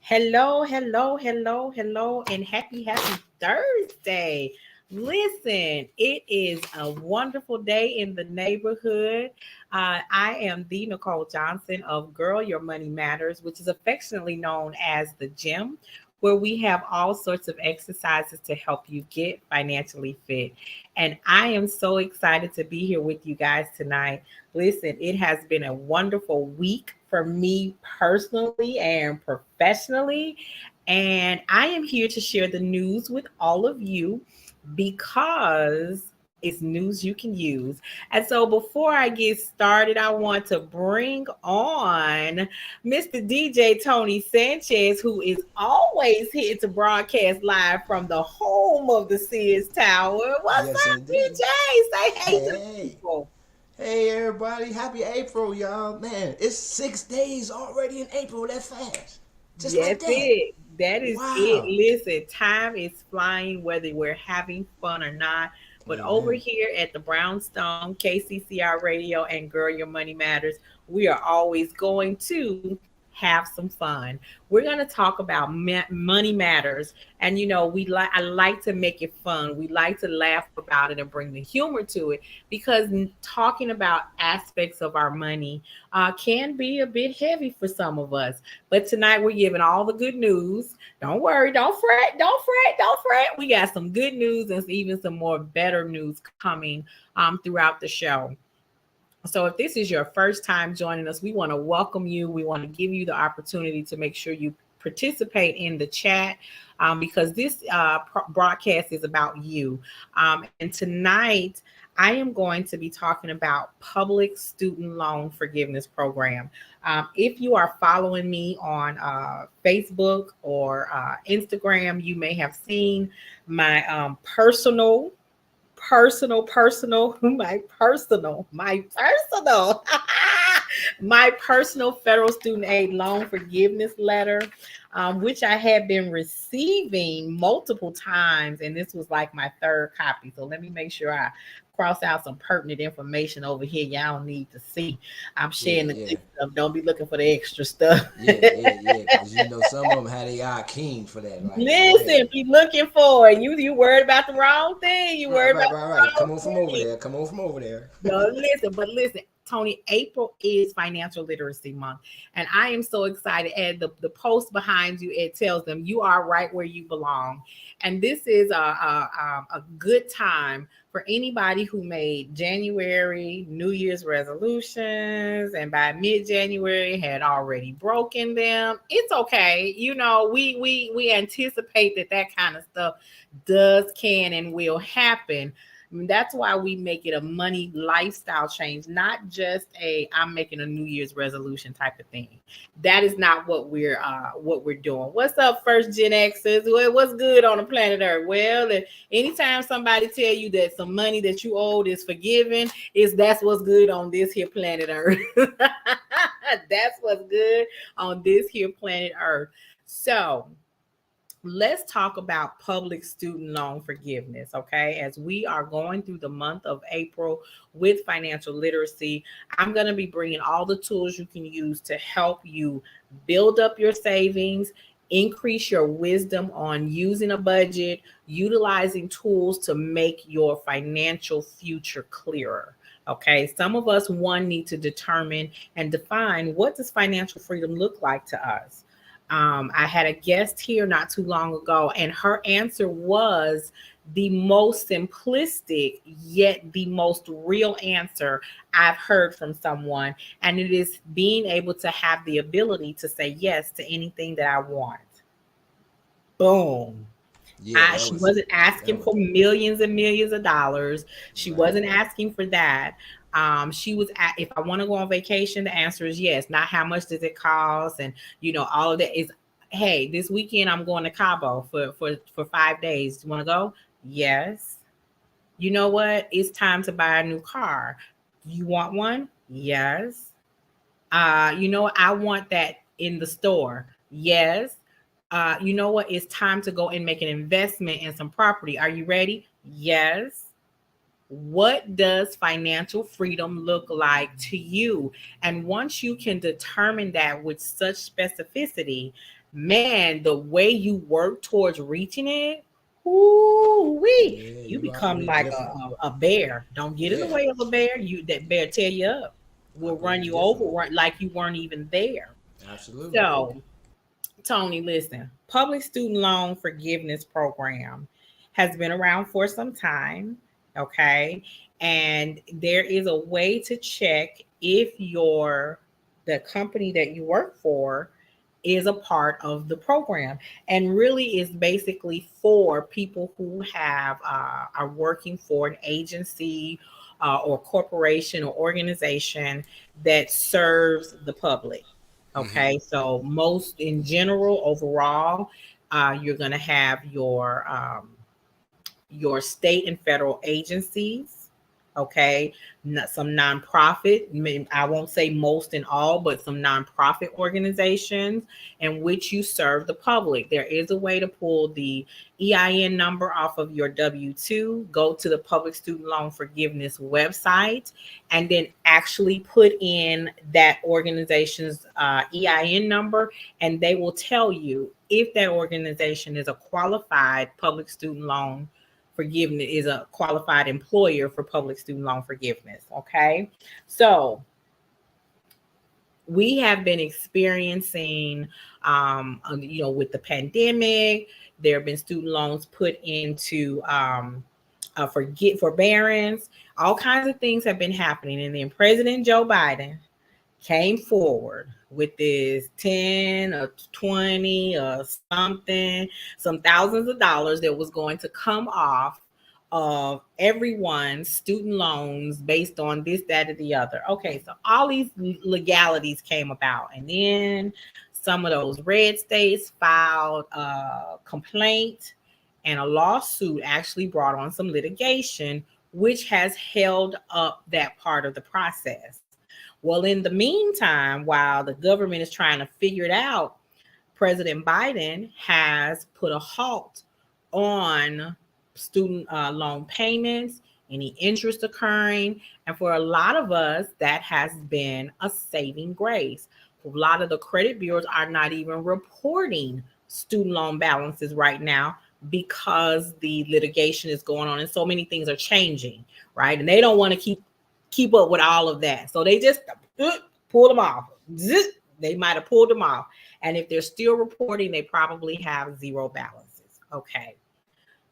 Hello, hello, hello, hello, and happy Thursday. Listen, it is a wonderful day in the neighborhood. I am the Nicole Johnson of Girl Your Money Matters, which is affectionately known as the gym, where we have all sorts of exercises to help you get financially fit. And I am so excited to be here with you guys tonight. Listen, it has been a wonderful week for me personally and professionally. And I am here to share the news with all of you because it's news you can use. And so before I get started, I want to bring on Mr. DJ Tony Sanchez, who is always here to broadcast live from the home of the Sears Tower. What's Yes, up, indeed. DJ? Say hey to the Hey, people. hey, everybody! Happy April, y'all! Man, it's 6 days already in April. That fast, just like That's that. it. That is it. Wow. Listen, time is flying whether we're having fun or not. But over Amen. here at the Brownstone, KCCR Radio, and Girl Your Money Matters, we are always going to have some fun. We're going to talk about money matters, and I like to make it fun. We like to laugh about it and bring the humor to it because talking about aspects of our money can be a bit heavy for some of us. But tonight we're giving all the good news. Don't worry, don't fret, don't fret, don't fret. We got some good news and even some more better news coming throughout the show. So, if this is your first time joining us, we want to welcome you. We want to give you the opportunity to make sure you participate in the chat because this broadcast is about you. And tonight, I am going to be talking about public student loan forgiveness program. If you are following me on Facebook or Instagram, you may have seen my my personal federal student aid loan forgiveness letter, which I had been receiving multiple times, and this was like my third copy. So let me make sure I cross out some pertinent information over here. Y'all need to see. I'm Yeah, sharing the yeah, good stuff. Don't be looking for the extra stuff. yeah. Cause some of them had a eye keen for that. Like, yeah. Listen, be looking for it. You worried about the wrong thing. You Right, worried right, about right, the right. wrong Come on from over thing. there. Come on from over there. No, listen, Tony, April is Financial Literacy Month. And I am so excited. And the post behind you, it tells them you are right where you belong. And this is a good time for anybody who made January New Year's resolutions and by mid-January had already broken them. It's okay. We anticipate that kind of stuff can and will happen. That's why we make it a money lifestyle change, not just a I'm making a New Year's resolution type of thing. That is not what we're doing. What's up, first Gen Xers? What's good on the planet Earth? Well, anytime somebody tell you that some money that you owed is forgiven, that's what's good on this here planet Earth. That's what's good on this here planet Earth. So let's talk about public student loan forgiveness, okay? As we are going through the month of April with financial literacy, I'm going to be bringing all the tools you can use to help you build up your savings, increase your wisdom on using a budget, utilizing tools to make your financial future clearer. Okay, some of us need to determine and define what does financial freedom look like to us. I had a guest here not too long ago, and her answer was the most simplistic yet the most real answer I've heard from someone. And it is being able to have the ability to say yes to anything that I want. Boom. Yeah, that She was wasn't that asking was for millions and millions of dollars. She right. wasn't asking for that. She was if I want to go on vacation, the answer is yes. Not how much does it cost, and all of that is. Hey, this weekend I'm going to Cabo for 5 days. You want to go? Yes. You know what? It's time to buy a new car. You want one? Yes. I want that in the store. Yes. You know what? It's time to go and make an investment in some property. Are you ready? Yes. What does financial freedom look like to you? And once you can determine that with such specificity, man, the way you work towards reaching it, ooh-wee, Yeah, you you become operate like different. a bear. Don't get in the Yeah, way of a bear. That bear tear you up. Will run operates you over differently. like you weren't even there. Absolutely. So, Tony, listen, public student loan forgiveness program has been around for some time. Okay. And there is a way to check if the company that you work for is a part of the program, and really is basically for people who have are working for an agency or corporation or organization that serves the public. Mm-hmm. Okay, so most in general, overall, you're going to have your state and federal agencies, okay, some nonprofit, I won't say most and all, but some nonprofit organizations in which you serve the public. There is a way to pull the EIN number off of your W-2, go to the Public Student Loan Forgiveness website, and then actually put in that organization's EIN number, and they will tell you if that organization is a qualified public student loan forgiveness, is a qualified employer for public student loan forgiveness. Okay. So we have been experiencing, with the pandemic, there have been student loans put into forbearance. All kinds of things have been happening. And then President Joe Biden came forward with this 10 or 20 or something, some thousands of dollars that was going to come off of everyone's student loans based on this, that, or the other. Okay, so all these legalities came about, and then some of those red states filed a complaint, and a lawsuit actually brought on some litigation, which has held up that part of the process. Well, in the meantime, while the government is trying to figure it out, President Biden has put a halt on student loan payments, any interest occurring. And for a lot of us, that has been a saving grace. A lot of the credit bureaus are not even reporting student loan balances right now because the litigation is going on and so many things are changing, right? And they don't want to keep up with all of that. So they just pull them off. They might have pulled them off. And if they're still reporting, they probably have zero balances. Okay.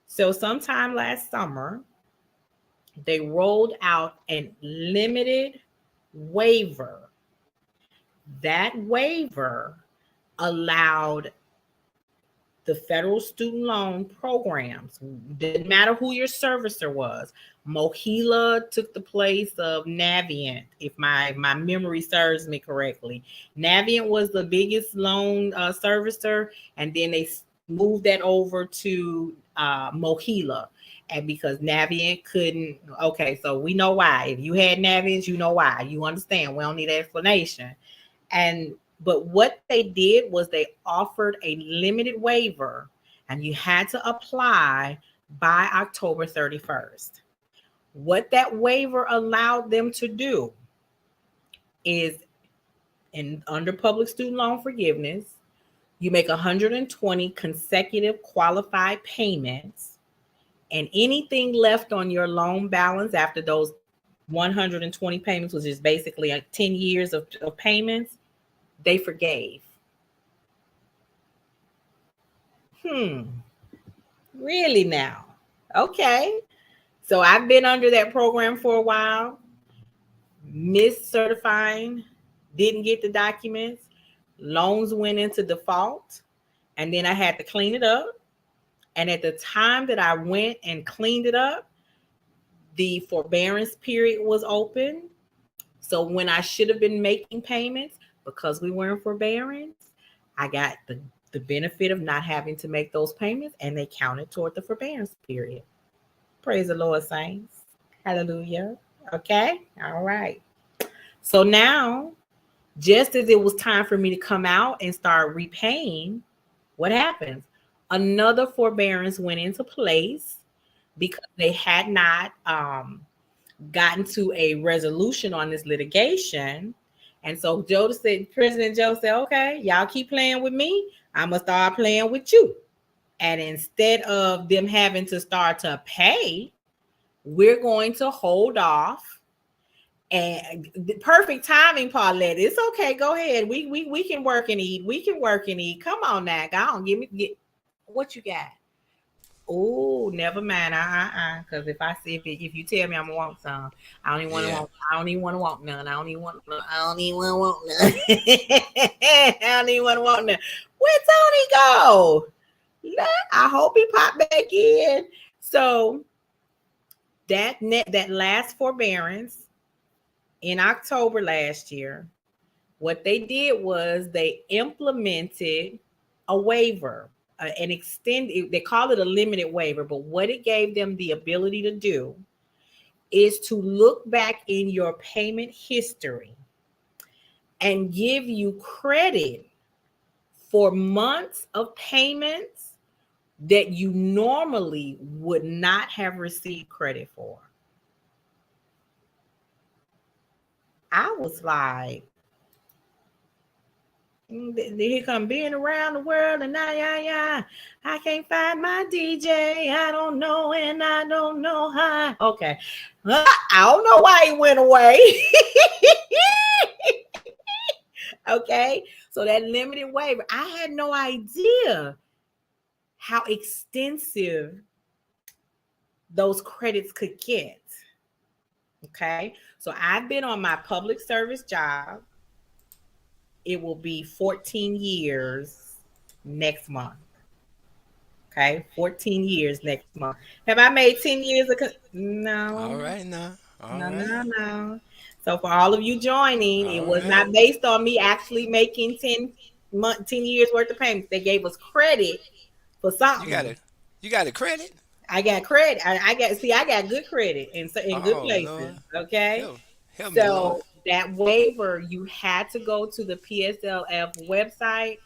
So sometime last summer, they rolled out a limited waiver. That waiver allowed the federal student loan programs, didn't matter who your servicer was. Mohila took the place of Navient, if my memory serves me correctly. Navient was the biggest loan servicer, and then they moved that over to Mohila. And because Navient couldn't, okay, so we know why. If you had Navient, you know why. You understand. We don't need explanation. And but what they did was they offered a limited waiver, and you had to apply by October 31st. What that waiver allowed them to do is, under public student loan forgiveness, you make 120 consecutive qualified payments, and anything left on your loan balance after those 120 payments, which is basically 10 years of payments, they forgave. Really now? Okay. So I've been under that program for a while, miscertifying, didn't get the documents, loans went into default, and then I had to clean it up. And at the time that I went and cleaned it up, the forbearance period was open. So when I should have been making payments, because we were in forbearance, I got the benefit of not having to make those payments, and they counted toward the forbearance period. Praise the Lord, saints. Hallelujah. Okay. All right. So now, just as it was time for me to come out and start repaying, what happens? Another forbearance went into place because they had not gotten to a resolution on this litigation. And so President Joe said, okay, y'all keep playing with me. I'm gonna start playing with you. And instead of them having to start to pay, we're going to hold off. And the perfect timing, Paulette. It's okay. Go ahead. We can work and eat. We can work and eat. Come on now. Go on. Get what you got. Oh, never mind. Because if I see if you tell me I'm gonna want some, I don't even want to Yeah. want. I don't even want to want none. I don't even want. I don't even want to want none. I don't even want to want none. Where Tony go? I hope he popped back in. So that last forbearance in October last year, what they did was they implemented a waiver, an extended, they call it a limited waiver, but what it gave them the ability to do is to look back in your payment history and give you credit for months of payments that you normally would not have received credit for. I was like, he come being around the world and I can't find my DJ. I don't know and I don't know how. Okay. I don't know why he went away. Okay. So that limited waiver, I had no idea how extensive those credits could get. Okay. So I've been on my public service job. It will be 14 years next month. Okay, 14 years next month. Have I made 10 years of All no, right now. All no, right. no, no. So for all of you joining, it All was right. not based on me actually making 10 years worth of payments. They gave us credit for You got something. a you got a credit? I got credit. I got good credit in good Oh places. Lord. Okay. Help me, Lord. So that waiver, you had to go to the PSLF website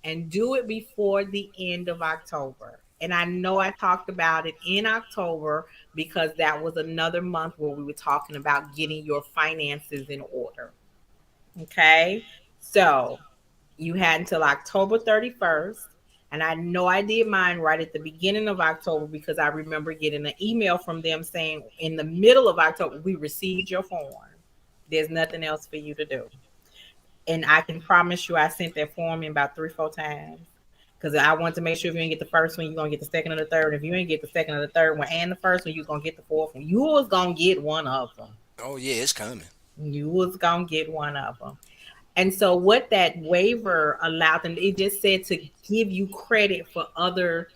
and do it before the end of October. And I know I talked about it in October because that was another month where we were talking about getting your finances in order. Okay. So you had until October 31st. And I know I did mine right at the beginning of October because I remember getting an email from them saying in the middle of October, we received your form. There's nothing else for you to do. And I can promise you, I sent that form in about 3, 4 times because I want to make sure if you ain't get the first one, you're gonna get the second or the third. If you ain't get the second or the third one and the first one, you're gonna get the fourth one. You was gonna get one of them. Oh yeah, it's coming. You was gonna get one of them. And so, what that waiver allowed them, it just said to give you credit for other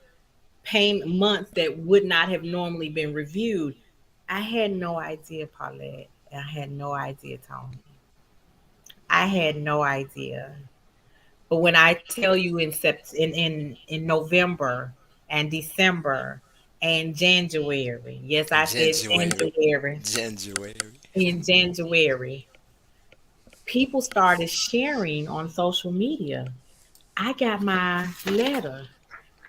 payment months that would not have normally been reviewed. I had no idea, Paulette. I had no idea, Tony. I had no idea. But when I tell you in November and December and January, yes, I said January. January. January. In January, people started sharing on social media. I got my letter.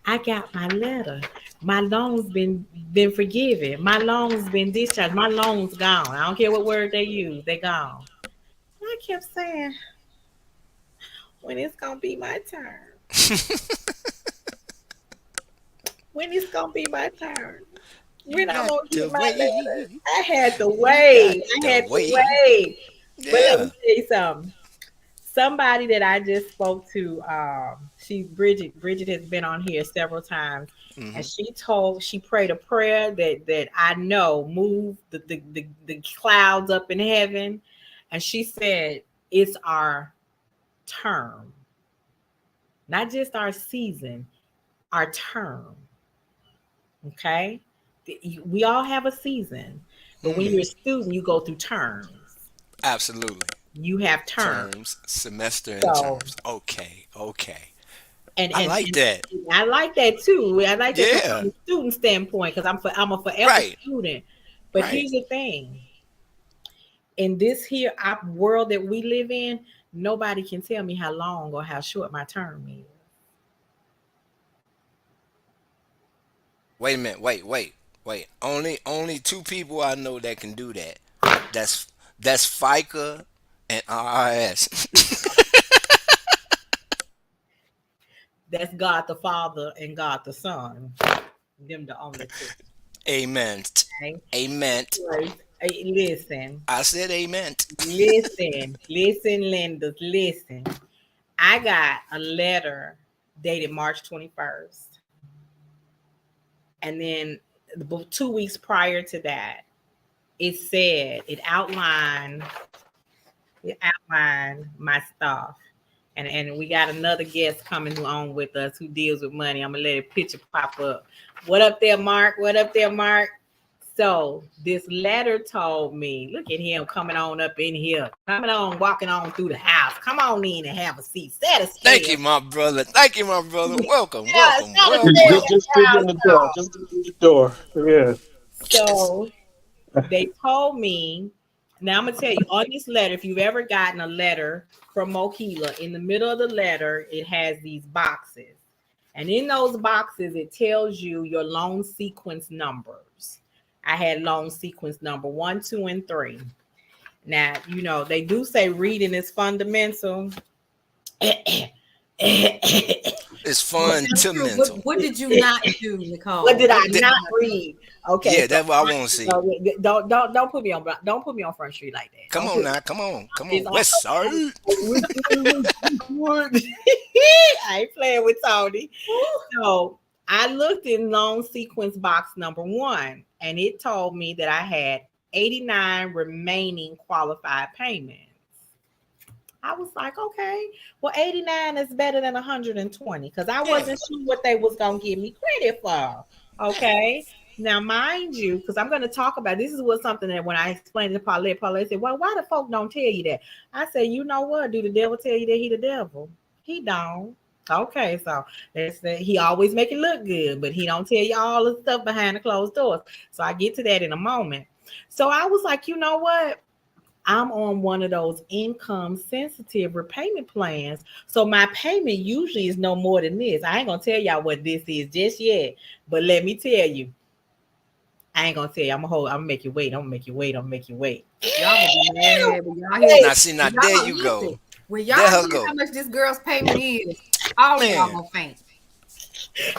I got my letter. My loan's been forgiven. My loan's been discharged. My loan's gone. I don't care what word they use. They gone. I kept saying, when it's gonna be my turn? When it's gonna be my turn? You When I'm got gonna to get my letter? wait. I had to You got wait. I to had to wait. wait. But let me Yeah. tell you something. Somebody that I just spoke to, she's Bridget. Bridget has been on here several times, and Hmm. she prayed a prayer that I know moved the clouds up in heaven, and she said it's our term, not just our season, our term. Okay. We all have a season, but when you're a Hmm. student, you go through terms. Absolutely. You have terms. Terms, semester, and So, terms. Okay. Okay. and, I and, like and that. I like that too. I like that Yeah. from a student standpoint because I'm a forever Right. student. But Right. here's the thing. In this here world that we live in, nobody can tell me how long or how short my term is. Wait a minute. Wait. Only two people I know that can do that. That's that's FICA and IRS. That's God the Father and God the Son. Them the only two. Amen. Okay? Amen. Listen, I said amen. listen, lenders, listen. I got a letter dated March 21st. And then 2 weeks prior to that, it outlined my stuff. And we got another guest coming on with us who deals with money. I'm gonna let a picture pop up. What up there, Mark? What up there, Mark? So this letter told me, look at him coming on up in here, coming on, walking on through the house. Come on in and have a seat. Set a Thank you, scale. my brother. Thank you, my brother. Welcome, Yeah, welcome, set a welcome. scale. Just get in the door. Just get in the door. Yeah. So they told me, now I'm gonna tell you on this letter, if you've ever gotten a letter from Mokila, in the middle of the letter, it has these boxes. And in those boxes, it tells you your loan sequence numbers. I had loan sequence number 1, 2, and 3. Now, they do say reading is fundamental. It's Well, fun that's to true. mental. What did you not do, Nicole? What did I did you not do? read? Okay, Yeah, so that's what I want to see. don't put me on Front Street like that. Come Don't on put now, come on, come It's on. West Side. I ain't playing with Tony. So I looked in loan sequence box number 1, and it told me that I had 89 remaining qualified payments. I was like, okay, well, 89 is better than 120 because I wasn't sure what they was gonna give me credit for. Okay. Now, mind you, because I'm going to talk about this is what something that when I explained to Paulette said, well, why the folk don't tell you that? I said, you know what? Do the devil tell you that he the devil? He don't. Okay, so he always make it look good, but he don't tell you all the stuff behind the closed doors. So I get to that in a moment. So I was like, you know what? I'm on one of those income sensitive repayment plans. So my payment usually is no more than this. I ain't going to tell y'all what this is just yet, but let me tell you. I ain't gonna tell you. I'm gonna make you wait. I'm gonna make you wait. Y'all gonna be mad, but y'all hear Now see, now y'all there gonna you listen. go. When There y'all her hear go. how much this girl's payment is, all y'all Man, gonna faint.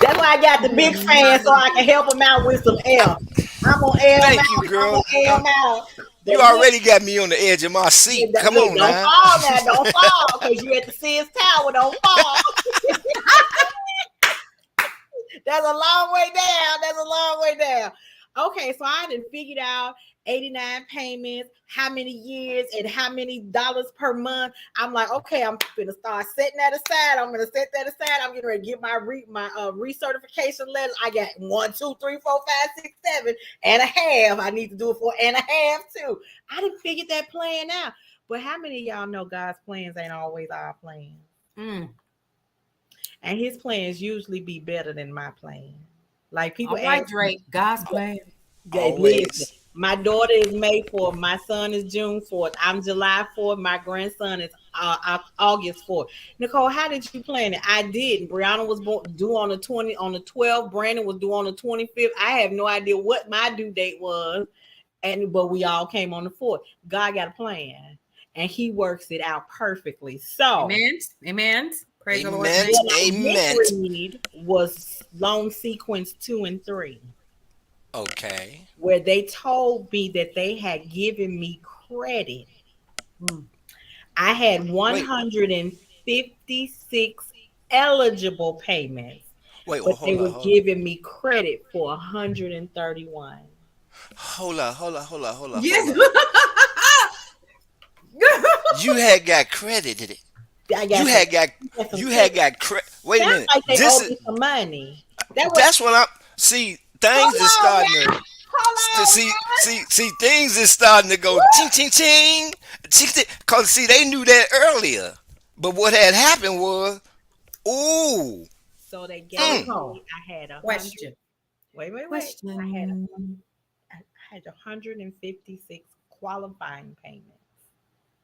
That's why I got the big fan so I can help him out with some air. I'm gonna air him thank you, out. I'm girl. gonna air him out. But You already got me on the edge of my seat. Come look, on don't now. fall now. Don't fall because you at the Sears Tower. Don't fall. That's a long way down. Okay, so I done figured out 89 payments, how many years, and how many dollars per month. I'm like, okay, I'm gonna start setting that aside. I'm getting ready to get my recertification letters. I got 1, 2, 3, 4, 5, 6, 7 and a half. I need to do it for and a half too. I didn't figure that plan out. But how many of y'all know God's plans ain't always our plans? And his plans usually be better than my plan. Like people All right, ask, Drake, God's plan. listen, Always. my daughter is May 4th, my son is June 4th, I'm July 4th, my grandson is August 4th. Nicole, how did you plan it? I didn't. Brianna was due on the 12th. Brandon was due on the 25th. I have no idea what my due date was, but we all came on the 4th. God got a plan, and He works it out perfectly. So, Amen. Praise the Lord. Amen. what I Amen. did read was loan sequence 2 and 3, Okay. where they told me that they had given me credit. I had Wait, 156 eligible payments, wait, but they hold were on, hold on. giving me credit for 131. Hold on, hold on, hold on, hold on, hold Yes. on. You had got credited. I You got some, had got some you had credit. got credit. Wait a Sounds minute. like they This owe is me some money. That was that's what I'm see things is hold on starting now. to Hold on see things is starting to go ching ching ching ching ching cause see they knew that earlier. But what had happened was ooh So they So gave Nicole, me. I had 100. question. Wait. Question. I had 156 qualifying payments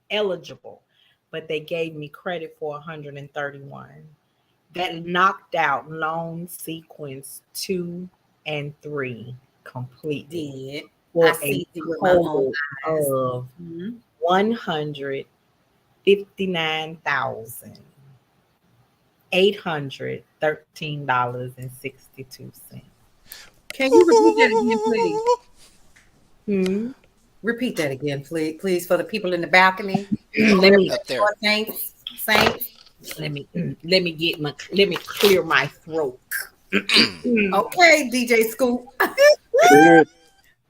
eligible, but they gave me credit for 131. That knocked out loan sequence 2 and 3 completely Did I for a see it with my own total eyes? of Mhm. 159,000. $813.62. Can you repeat that again, please? Hmm. Repeat that again, please, for the people in the balcony. let me Up there. Saints, saints. let me let me clear my throat. Okay, DJ Scoop. Yeah.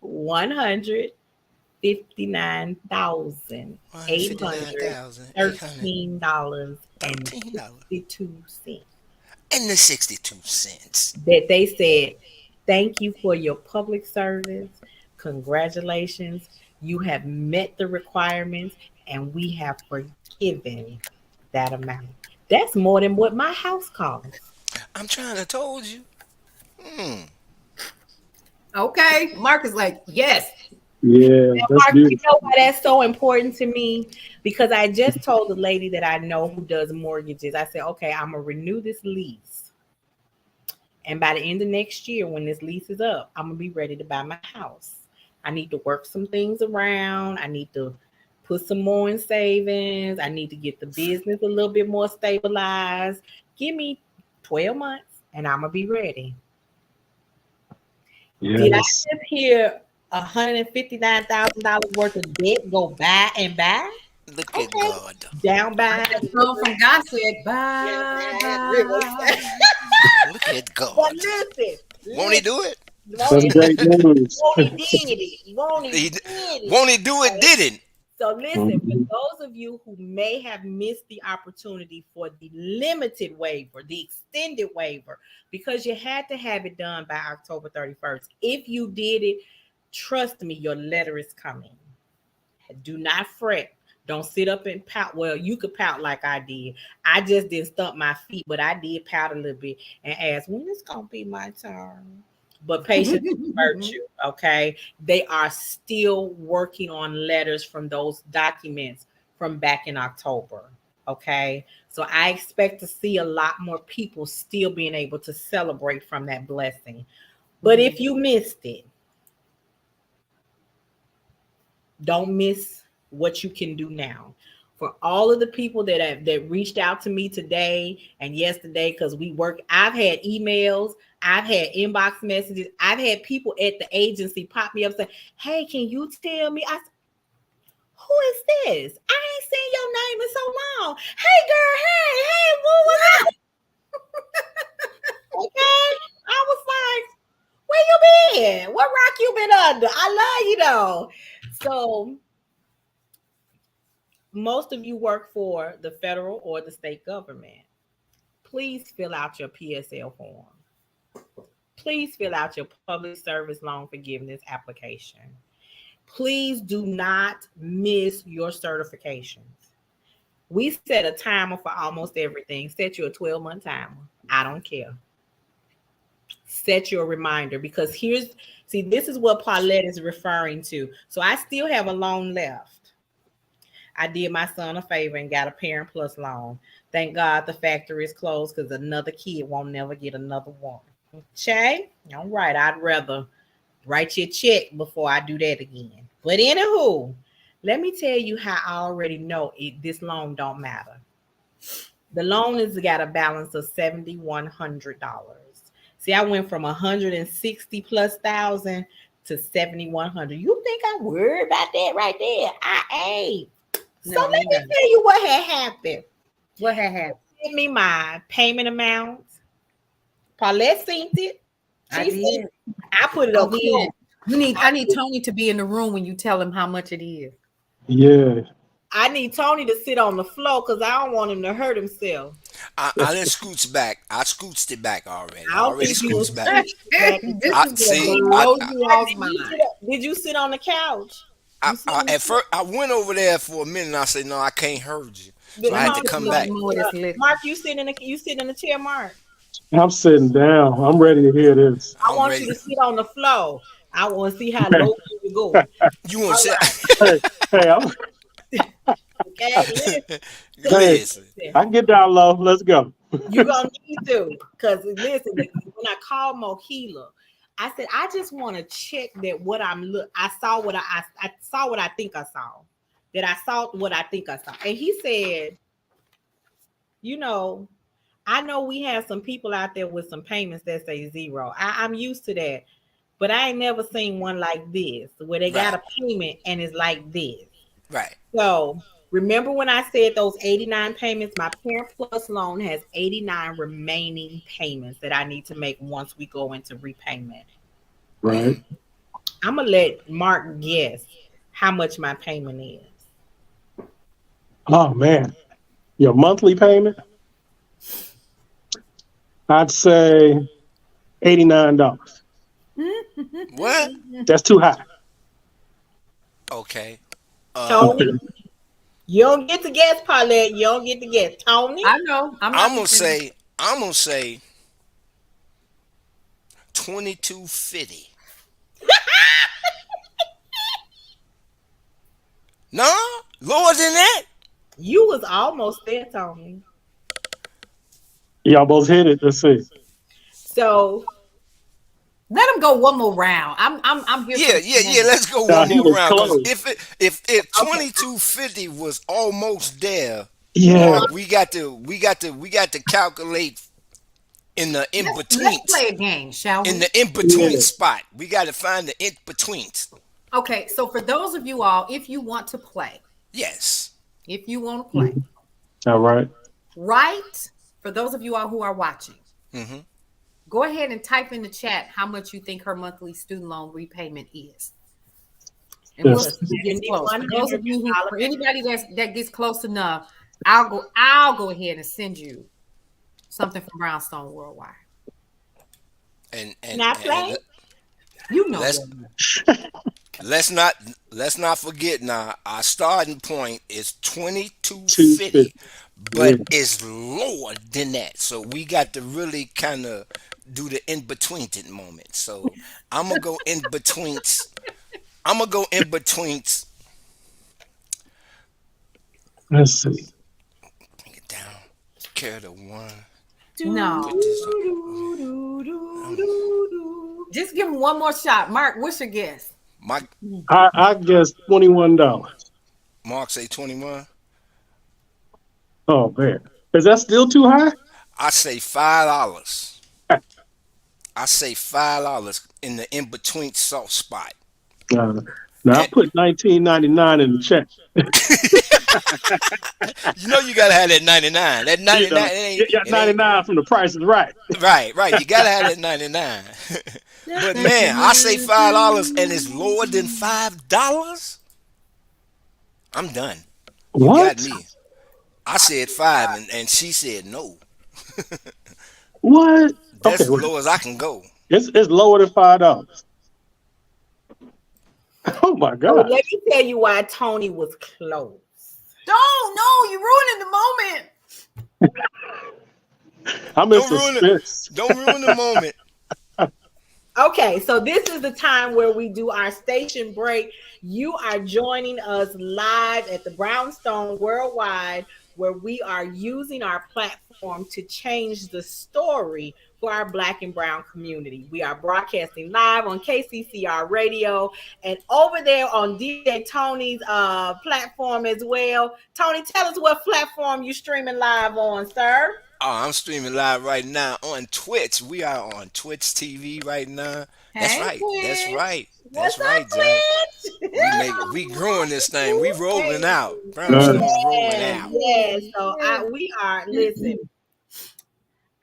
$159,813. $159,813.62. And the 62 cents. That they said, thank you for your public service. Congratulations. You have met the requirements and we have forgiven that amount. That's more than what my house costs. I'm trying to told you. Hmm. Okay, Mark is like, yes. Yeah, And that's Mark, you beautiful. know why that's so important to me? Because I just told the lady that I know who does mortgages, I said, okay, I'm going to renew this lease. And by the end of next year, when this lease is up, I'm going to be ready to buy my house. I need to work some things around. I need to put some more in savings. I need to get the business a little bit more stabilized. Give me 12 months and I'm going to be ready. Did I Yes. just hear $159,000 worth of debt go buy and buy? Look at Okay. God. Down by That song from God said, bye, bye. Look at But God. listen, Won't he do it? won't That's he, great news. won't he did it? Won't he He did it? won't he do it? Didn't. So listen, for Mhm. those of you who may have missed the opportunity for the limited waiver, the extended waiver, because you had to have it done by October 31st. If you did it, trust me, your letter is coming. Do not fret. Don't sit up and pout. Well, you could pout like I did. I just didn't stump my feet, but I did pout a little bit and ask, when is going to be my turn? But patience is a virtue, okay? They are still working on letters from those documents from back in October, okay? So I expect to see a lot more people still being able to celebrate from that blessing. But if you missed it, don't miss what you can do now. For all of the people that reached out to me today and yesterday, because we work, I've had emails, I've had inbox messages, I've had people at the agency pop me up saying, "Hey, can you tell me?" Who is this? I ain't seen your name in so long. Hey, girl, hey, what was that? Okay, I was like, where you been? What rock you been under? I love you though. So most of you work for the federal or the state government. Please fill out your PSL form. Please fill out your public service loan forgiveness application. Please do not miss your certifications. We set a timer for almost everything. Set you a 12-month timer. I don't care. Set your reminder because this is what Paulette is referring to. So I still have a loan left. I did my son a favor and got a Parent Plus loan. Thank God the factory is closed because another kid won't never get another one. Okay? All right. I'd rather write you a check before I do that again. But anywho, let me tell you how I already know this loan don't matter. The loan has got a balance of $7,100. See, I went from 160 plus thousand to 7,100. You think I'm worried about that right there? I ain't. So No, let you're me not. tell you what had happened. What had happened? Send me my payment amount. Paulette seen it. I She seen did. it. I put it I on did. close. I need Tony to be in the room when you tell him how much it is. Yeah. I need Tony to sit on the floor because I don't want him to hurt himself. I done scoots back. I scoots it back already. I I don't already think you scoots was back. back. This I is see. what blows you all's Did you, mind. did you sit on the couch? You sit on the At first I went over there for a minute and I said, no, I can't hurt you. So I Let had me to tell come you back. some more of this liquor. Mark, you sit in the chair, Mark. I'm sitting down. I'm ready to hear this. I I'm want you ready. to sit on the floor. I want to see how low you go. You want All to right, say Hey, hey, I'm, okay. hey, listen. Listen. I can get down low. Let's go. You gonna need to, cause listen. When I called Mokila, I said I just want to check that what I'm look. I saw what I saw what I think I saw. That I saw what I think I saw, and he said, you know, I know we have some people out there with some payments that say zero. I'm used to that, but I ain't never seen one like this where they got Right. a payment and it's like this. Right. So remember when I said those 89 payments? My Parent Plus loan has 89 remaining payments that I need to make once we go into repayment. Right. I'm gonna let Mark guess how much my payment is. Oh man. Your monthly payment? I'd say $89. What? That's too high. Okay. Tony, you don't get to guess, Paulette. You don't get to guess. Tony, I know. I'm not I'm gonna confused. say I'm gonna say 2250. No, lower than that. you was almost there, Tony. Y'all both hit it. Let's see. So Let him go one more round. I'm here for Yeah, the yeah, yeah. shenanigans. Let's go Now one he more was round because close. if okay, 2250 was almost there, Yeah. Mark, we got to calculate in the in Let's betweens, play a game, shall in we? the in between Yeah. spot. We got to find the in betweens. Okay, so for those of you all, if you want to play, Yes. if you want to play, Mhm. All right. write for those of you all who are watching. Mm-hmm. Go ahead and type in the chat how much you think her monthly student loan repayment is. And we'll Yes. see who gets close. For those of you who, for $7,100. anybody that gets close enough, I'll go ahead and send you something from Brownstone Worldwide. And Can and I and, play? and You know let's that. let's not let's not forget now. Our starting point is 2250, 250. Yeah. but it's lower than that. So we got to really kind of do the in between moment. So I'm gonna go in betweens. I'm gonna go in betweens. Let's see. Bring it down. Carry the one. No. Put this. Just give him one more shot. Mark, what's your guess? My I guess $21. Mark say 21. Oh man. Is that still too high? I say $5. I say $5 in the in between soft spot. Uh, now I And put 19.99 in the check. you know you gotta have that 99. That You 99 know, you got it ain't 99 from the Price is Right. right, right. You gotta have that 99. But man, I say $5 and it's lower than $5. I'm done. You got What? me. I said five and she said no. What? That's Okay, as wait. low as I can go. It's lower than $5. Oh my So let gosh. me tell you why Tony was close. Don't, no, you're ruining the moment. I'm in Don't ruin it. suspense. Don't ruin the moment. Okay, so this is the time where we do our station break. You are joining us live at the Brownstone Worldwide, where we are using our platform to change the story for our Black and Brown community. We are broadcasting live on KCCR Radio and over there on DJ Tony's platform as well. Tony, tell us what platform you're streaming live on, sir. Oh, I'm streaming live right now on Twitch. We are on Twitch TV right now. That's Hey, right. That's Twitch. right. That's What's up, right, Jack. Twitch? We growing this thing. We rolling out. Brownstone's Nice. rolling Yes, out. yes. So we are, listen,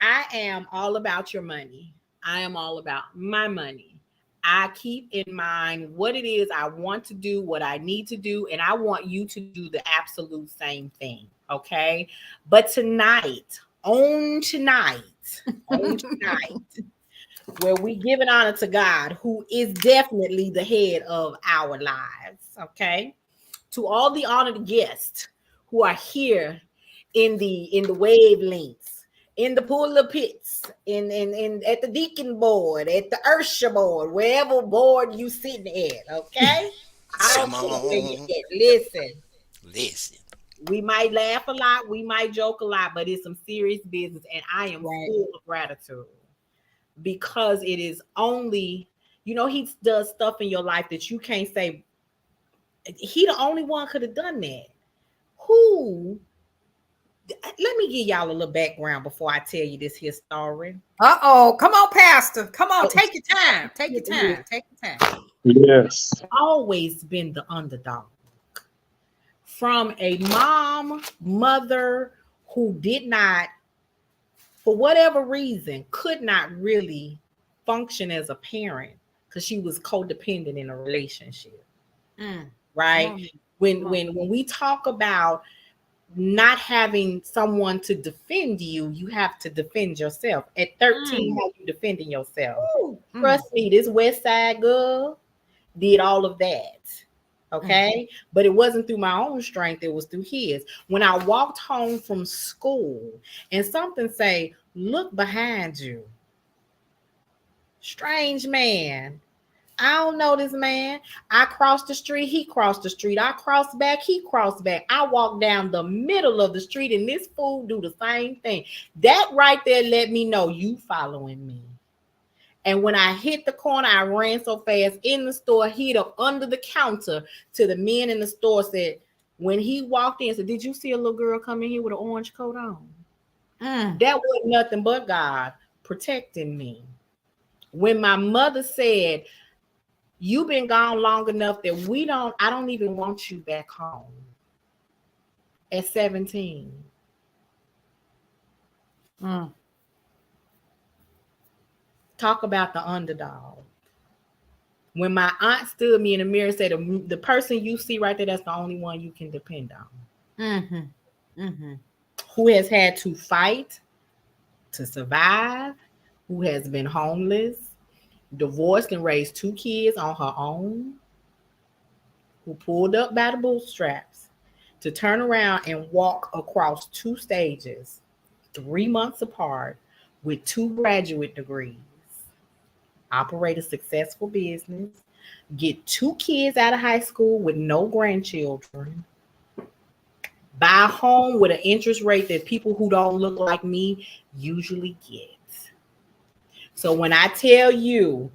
I am all about your money. I am all about my money. I keep in mind what it is I want to do, what I need to do, and I want you to do the absolute same thing. Okay. But on tonight, where we give an honor to God, who is definitely the head of our lives. Okay. To all the honored guests who are here in the wavelengths, in the pulpits, in at the deacon board, at the Ursha board, wherever board you sitting at, okay? I don't Come care where you on. at. Listen, Listen. we might laugh a lot, we might joke a lot, but it's some serious business, and I am Right. full of gratitude because it is only, he does stuff in your life that you can't say. He the only one could have done that. Who let me give y'all a little background before I tell you this here story. Uh-oh. Come on, Pastor. Come on. Take your time. Take your time. Take your time. Yes. Always been the underdog. From a mother who did not, for whatever reason, could not really function as a parent because she was codependent in a relationship. Right? When we talk about not having someone to defend you, you have to defend yourself. At 13, how you defending yourself? Trust me, this West Side girl did all of that. Okay. But it wasn't through my own strength, it was through his. When I walked home from school and something say, look behind you. Strange man. I don't know this man. I crossed the street, he crossed the street. I crossed back, he crossed back. I walked down the middle of the street and this fool do the same thing. That right there let me know you following me. And when I hit the corner, I ran so fast in the store, hid up under the counter to the men in the store. Said, when he walked in, said, did you see a little girl come in here with an orange coat on? That was nothing but God protecting me. When my mother said, you've been gone long enough that I don't even want you back home. At 17. Talk about the underdog. When my aunt stood me in the mirror and said, the person you see right there, that's the only one you can depend on. Who has had to fight to survive, who has been homeless, divorced and raised 2 kids on her own, who pulled up by the bootstraps to turn around and walk across 2 stages, 3 months apart, with 2 graduate degrees, operate a successful business, get 2 kids out of high school with no grandchildren, buy a home with an interest rate that people who don't look like me usually get. So when I tell you,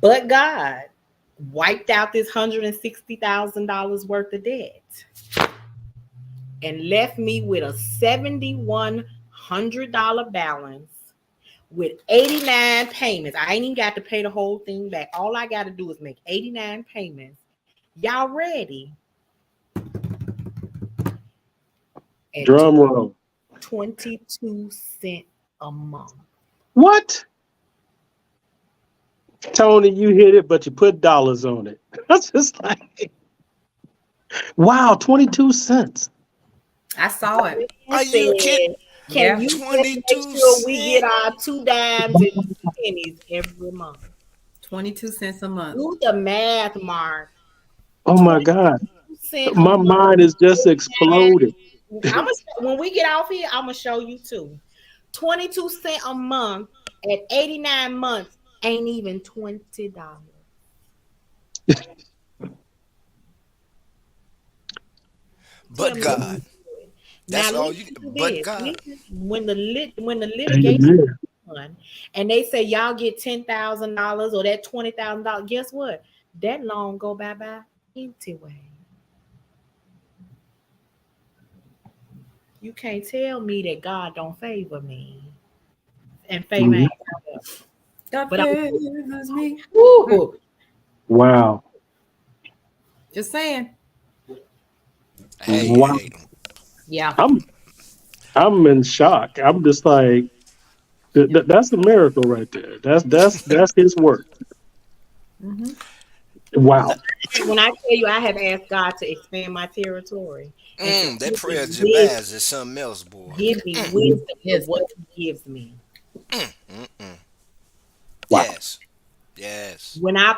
but God wiped out this $160,000 worth of debt and left me with a $7,100 balance with 89 payments. I ain't even got to pay the whole thing back. All I got to do is make 89 payments. Y'all ready? At Drum roll. 22 cents a month. What? Tony, you hit it, but you put dollars on it. That's just like, wow, 22 cents. I saw it. Are you kidding? Can you just make 22 sure we get cents. our 2 dimes and 2 pennies every month? 22 cents a month. Do the math, Mark. Oh my God. 22 cents a My month. mind is just exploded. When we get off here, I'm gonna show you too. 22 cents a month at 89 months ain't even $20. But God. That's Now all listen you. to But this. God. Listen, when the litigation is done, and they say y'all get $10,000 or that $20,000, guess what? That loan go bye anyway. You can't tell me that God don't favor me and favor ain't God but favors me. woo, Wow. Just saying. Hey, Wow. hey. Yeah. I'm in shock. I'm just like, that's a miracle right there. That's his work. Wow. when I tell you I have asked God to expand my territory and to That prayer give me Jabaz is something else, boy. wisdom for what he gives me. Wow. Yes. Yes. When I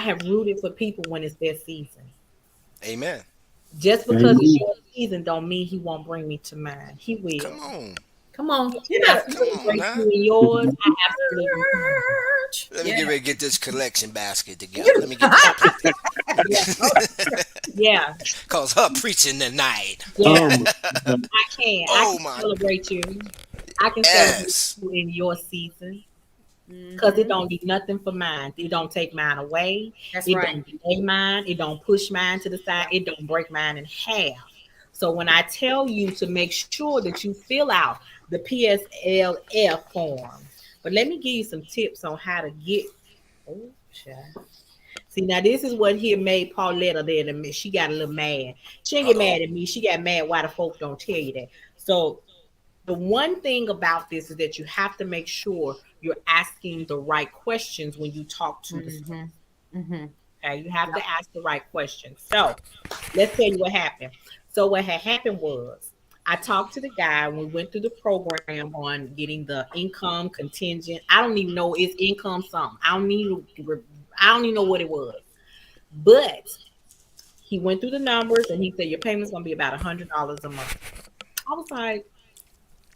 have rooted for people when it's their season. Amen. Just because it's your season don't mean he won't bring me to mine. He will. Come on. Come on. You better celebrate now. you and yours. I absolutely will. Let me get ready to get this collection basket together. Let me get this. Yeah. Cause her preaching tonight. Yeah. Oh, my God. I Oh can my. celebrate you. I can Yes. celebrate you in your season. Because it don't do nothing for mine. It don't take mine away. That's it right. don't delay mine. It don't push mine to the side. It don't break mine in half. So when I tell you to make sure that you fill out the PSLF form, but let me give you some tips on how to get. Oh, child. See, now this is what here made Pauletta there. She got a little mad. She didn't get Uh-oh. mad at me. She got mad why the folk don't tell you that. So the one thing about this is that you have to make sure you're asking the right questions when you talk to the student. Mm-hmm. Mm-hmm. Okay, you have Yep. to ask the right questions. So let's tell you what happened. So what had happened was I talked to the guy. We went through the program on getting the income contingent. I don't even know it's income something. I don't even know what it was. But he went through the numbers and he said your payment's gonna be about $100 a month. I was like,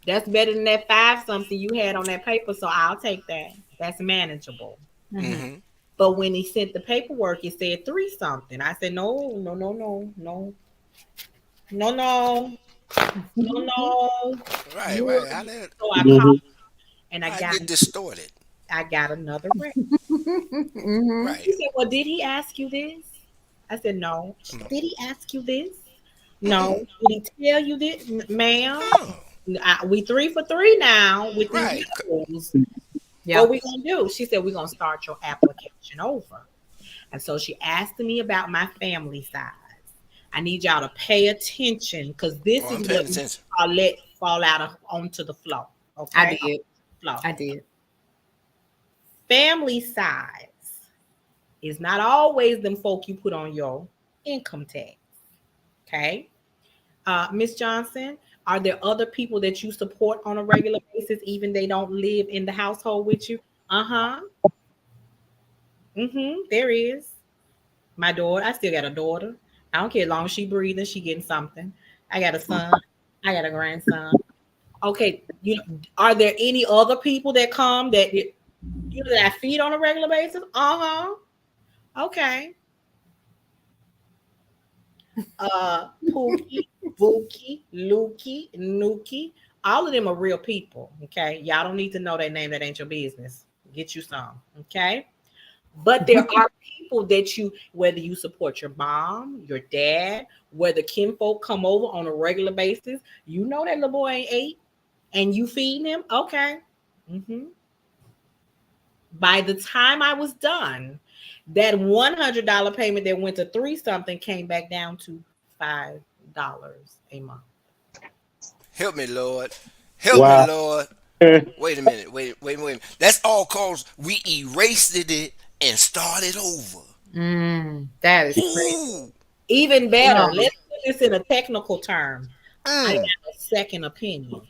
that's better than that five something you had on that paper, so I'll take that. That's manageable. Mm-hmm. Mm-hmm. But when he sent the paperwork, it said three something. I said, no, no, no, no, no, no, no, no, no. Right, You right. so I called Mhm. and How it get distorted? I got another rep. Mm-hmm. He Right. said, well, did he ask you this? I said, no. No. Did he ask you this? Mm-mm. No. Did he tell you this, ma'am? No. We 3 for 3 now with these Right. levels. What Yeah. we gonna do? She said, we're gonna start your application over. And so she asked me about my family size. I need y'all to pay attention because this Oh, I'm is paying what attention. I let fall out onto the floor. I Okay, did. floor. I did. Family size is not always them folk you put on your income tax. Okay, Miss Johnson, are there other people that you support on a regular basis, even they don't live in the household with you? Uh huh. Mm-hmm. There is. My daughter, I still got a daughter. I don't care as long as she breathing, she getting something. I got a son. I got a grandson. Okay, are there any other people that come that I feed on a regular basis? Uh-huh. Okay. Pookie, Bookie, Lukey, Nuki, all of them are real people. Okay. Y'all don't need to know their name. That ain't your business. Get you some. Okay. But there are people that whether you support your mom, your dad, whether kinfolk come over on a regular basis, you know that little boy ain't ate and you feeding him. Okay. hmm By the time I was done, that $100 payment that went to three something came back down to $5 a month. Help me, Lord. Help me, Wow. Lord. Eh, Wait a minute. Wait. That's all cause we erased it and started over. That is crazy. Ooh. Even better, No. let's put this in a technical term. I Mm. got a second opinion.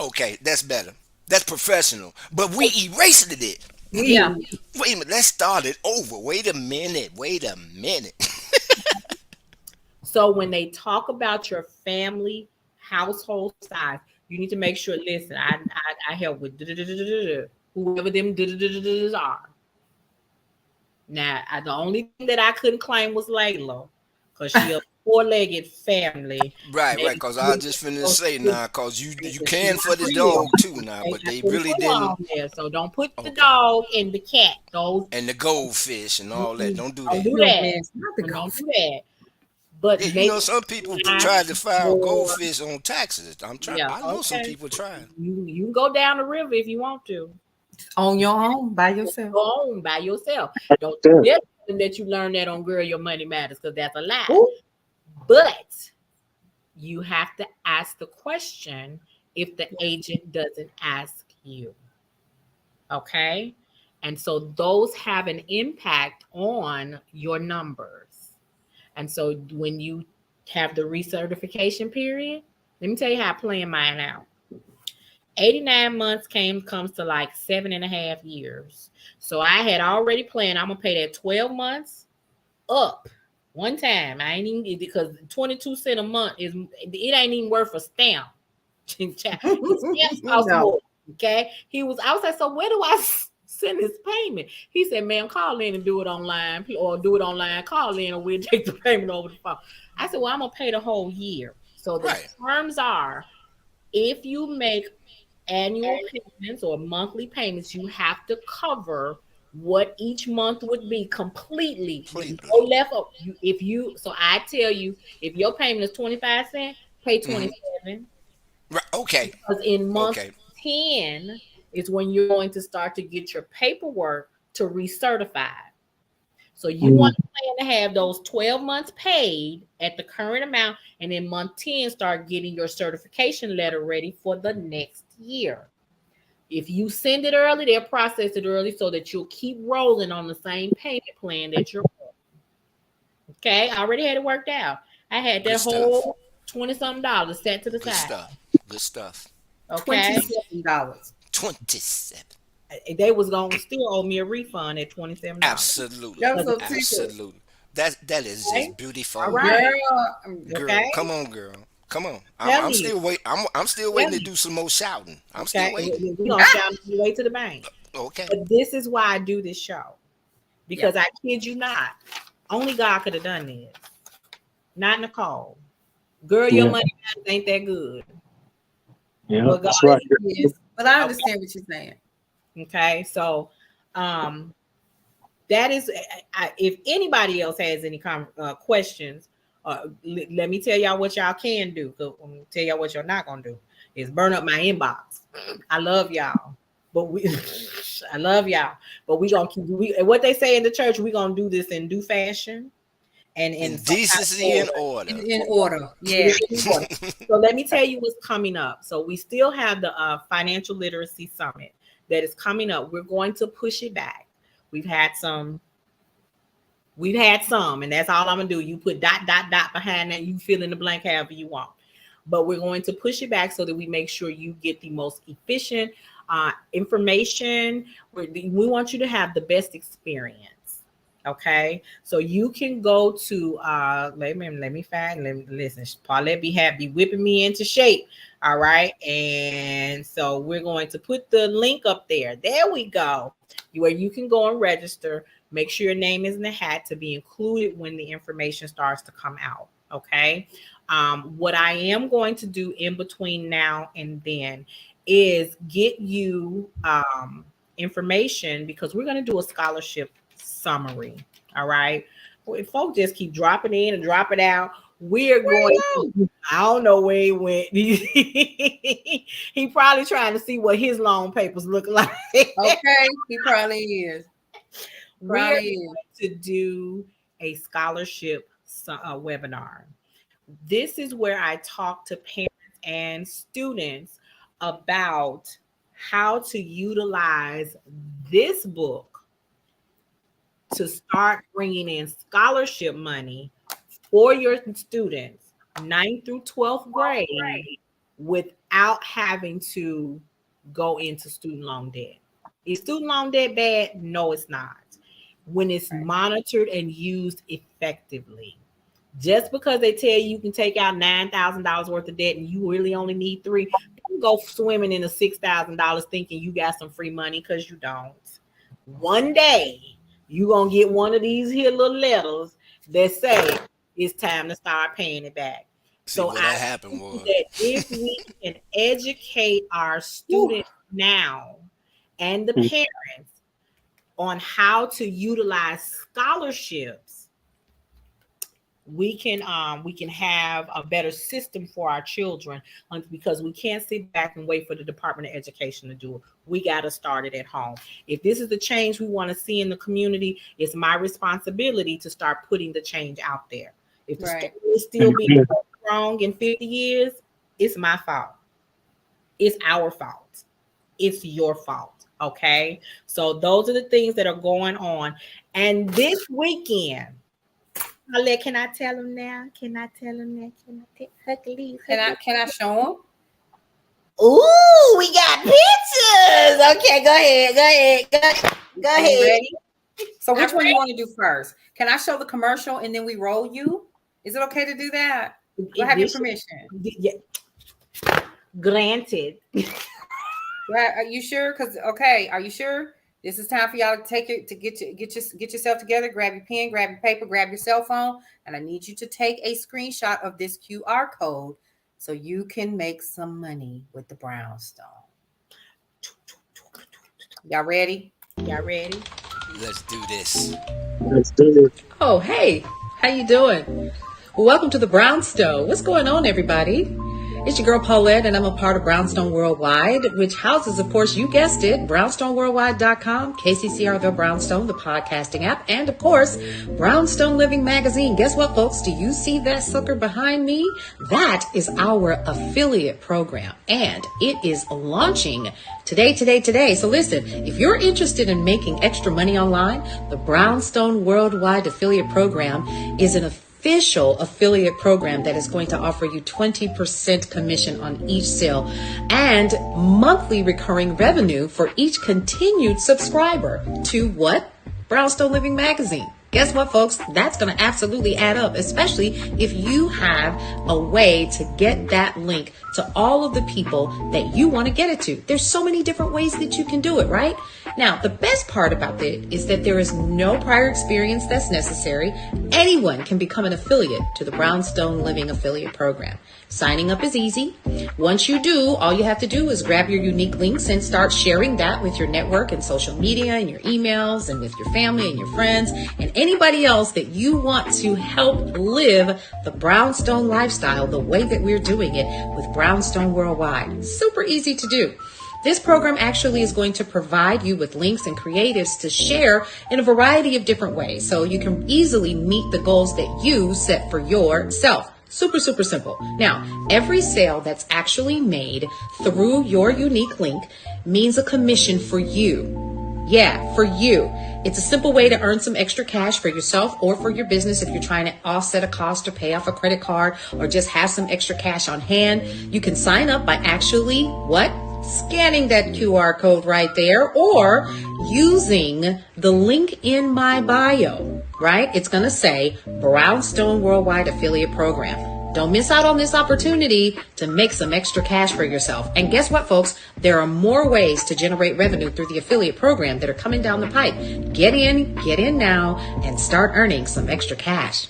Okay, that's better. That's professional. But we erased it. Yeah. We Wait a minute. Let's start it over. Wait a minute. Wait a minute. So when they talk about your family household size, you need to make sure. Listen, I help with whoever them are. Now, the only thing that I couldn't claim was Layla, because she a four-legged family. Right, They right. Cause I just finna say she now. Cause you she can not for the real. dog too now. Okay, But I they couldn't really put her didn't. on there. So don't put the Okay. dog and the cat. Those And the goldfish and all that. Don't do don't that. do No, that. man, it's not the Don't golf. do that. But Yeah, you make know some people time tried to file for goldfish on taxes. yeah. I know some Okay. people tried. You can go down the river if you want to. On your own by yourself. Go on by yourself. Don't yeah. tell them that you learned that on Girl Your Money Matters because that's a lie. Ooh. But you have to ask the question if the agent doesn't ask you. Okay. And so those have an impact on your numbers. And so when you have the recertification period, let me tell you how I plan mine out. 89 months comes to like 7.5 years. So I had already planned I'm gonna pay that 12 months up one time. I ain't even because 22 cents a month it ain't even worth a stamp. The stamps cost No. more. Okay. I was like, so where do I send this payment? He said, ma'am, call in and do it online or do it online. Call in and we'll take the payment over the phone. I said, well, I'm gonna pay the whole year. So the Right. terms are if you make annual payments or monthly payments, you have to cover what each month would be completely. Completely. No left. If you, so I tell you, if your payment is 25 cents, pay Hmm. 27. Right. Okay. Because in month Okay. 10 is when you're going to start to get your paperwork to recertify. So you Mm, want to plan to have those 12 months paid at the current amount, and in month 10 start getting your certification letter ready for the next year. If you send it early, they'll process it early so that you'll keep rolling on the same payment plan that you're on. Okay, I already had it worked out. I had Good that stuff. whole 20 something dollars set to the Good side. stuff. Good stuff. Okay, $27. 27. they was gonna still owe me a refund at $27. Absolutely. That was so typical. Absolutely. That is Okay, just all beautiful. right, Girl, Girl, okay, come on, girl. Come on. I'm tell you, still wait. I'm still tell waiting to you. do some more shouting. I'm still Okay, waiting. we're gonna shout your way to the bank. Okay. But this is why I do this show, yeah. because I kid you not, only God could have done this, not Nicole. Girl, your yeah, money ain't that good, yeah, but God that's right. is. But I Okay, understand what you're saying. okay. So, that is, if anybody else has any questions, let me tell y'all what y'all can do. So I'm gonna tell y'all what you're not gonna do is burn up my inbox. I love y'all, but we, I love y'all, but we gonna keep what they say in the church. We gonna do this in due fashion and in In some kind of decency and order. order. In order. It Yeah. is in order. So let me tell you what's coming up. So we still have the Financial Literacy Summit that is coming up. We're going to push it back. We've had some, and that's all I'm gonna do. You put dot dot dot behind that, you fill in the blank however you want. But we're going to push it back so that we make sure you get the most efficient information. We want you to have the best experience. Okay, so you can go to let me find listen, Paulette be happy whipping me into shape. All right, and so we're going to put the link up there. There we go, where you can go and register. Make sure your name is in the hat to be included when the information starts to come out. Okay, what I am going to do in between now and then is get you information, because we're going to do a scholarship summary. All right. Well, if folks just keep dropping in and dropping out, we're going to, I don't know where he went. He probably trying to see what his loan papers look like. Okay. He probably is. We're Probably is. going to do a scholarship webinar. This is where I talk to parents and students about how to utilize this book to start bringing in scholarship money for your students, 9th through 12th grade, without having to go into student loan debt. Is student loan debt bad? No, it's not. When it's Right. monitored and used effectively. Just because they tell you can take out $9,000 worth of debt and you really only need three, don't go swimming in the $6,000 thinking you got some free money, because you don't. One day you're gonna get one of these here little letters that say it's time to start paying it back. See So what I that happened think was. that if we can educate our students now and the Mm, parents on how to utilize scholarships, we can have a better system for our children, because we can't sit back and wait for the Department of Education to do it. We got to start it at home. If this is the change we want to see in the community, it's my responsibility to start putting the change out there. If the Right. story is still being amen. wrong in 50 years, it's my fault. It's our fault. It's your fault. Okay, so those are the things that are going on. And this weekend, can I tell them now? Can I tell them now? Can I tell Hercules? Can I show him? Ooh, we got pictures. Okay, go ahead. Go ahead. Go Are you ahead. ready? So which I'm one you want to do first? Can I show the commercial and then we roll you? Is it okay to do that? Do I have your permission? Yeah. Granted. Are you sure? Because okay, are you sure? This is time for y'all to take it to get yourself together. Grab your pen, grab your paper, grab your cell phone, and I need you to take a screenshot of this QR code so you can make some money with the brownstone. Y'all ready? Y'all ready? Let's do this. Let's do it. Oh, hey, how you doing? Well, welcome to the Brownstone. What's going on, everybody? It's your girl Paulette, and I'm a part of Brownstone Worldwide, which houses, of course, you guessed it, brownstoneworldwide.com, KCCR The Brownstone, the podcasting app, and, of course, Brownstone Living Magazine. Guess what, folks? Do you see that sucker behind me? That is our affiliate program, and it is launching today. So listen, if you're interested in making extra money online, the Brownstone Worldwide Affiliate Program is an official affiliate program that is going to offer you 20% commission on each sale and monthly recurring revenue for each continued subscriber to what? Brownstone Living Magazine. Guess what, folks? That's going to absolutely add up, especially if you have a way to get that link to all of the people that you want to get it to. There's so many different ways that you can do it, right? Now, the best part about it is that there is no prior experience that's necessary. Anyone can become an affiliate to the Brownstone Living Affiliate Program. Signing up is easy. Once you do, all you have to do is grab your unique links and start sharing that with your network and social media and your emails and with your family and your friends and anybody else that you want to help live the Brownstone lifestyle the way that we're doing it with Brownstone Worldwide. Super easy to do. This program actually is going to provide you with links and creatives to share in a variety of different ways, so you can easily meet the goals that you set for yourself. Super simple. Now, every sale that's actually made through your unique link means a commission for you. Yeah, for you. It's a simple way to earn some extra cash for yourself or for your business if you're trying to offset a cost or pay off a credit card or just have some extra cash on hand. You can sign up by actually scanning that QR code right there or using the link in my bio, right? It's going to say Brownstone Worldwide Affiliate Program. Don't miss out on this opportunity to make some extra cash for yourself. And guess what, folks? There are more ways to generate revenue through the affiliate program that are coming down the pipe. Get in now and start earning some extra cash.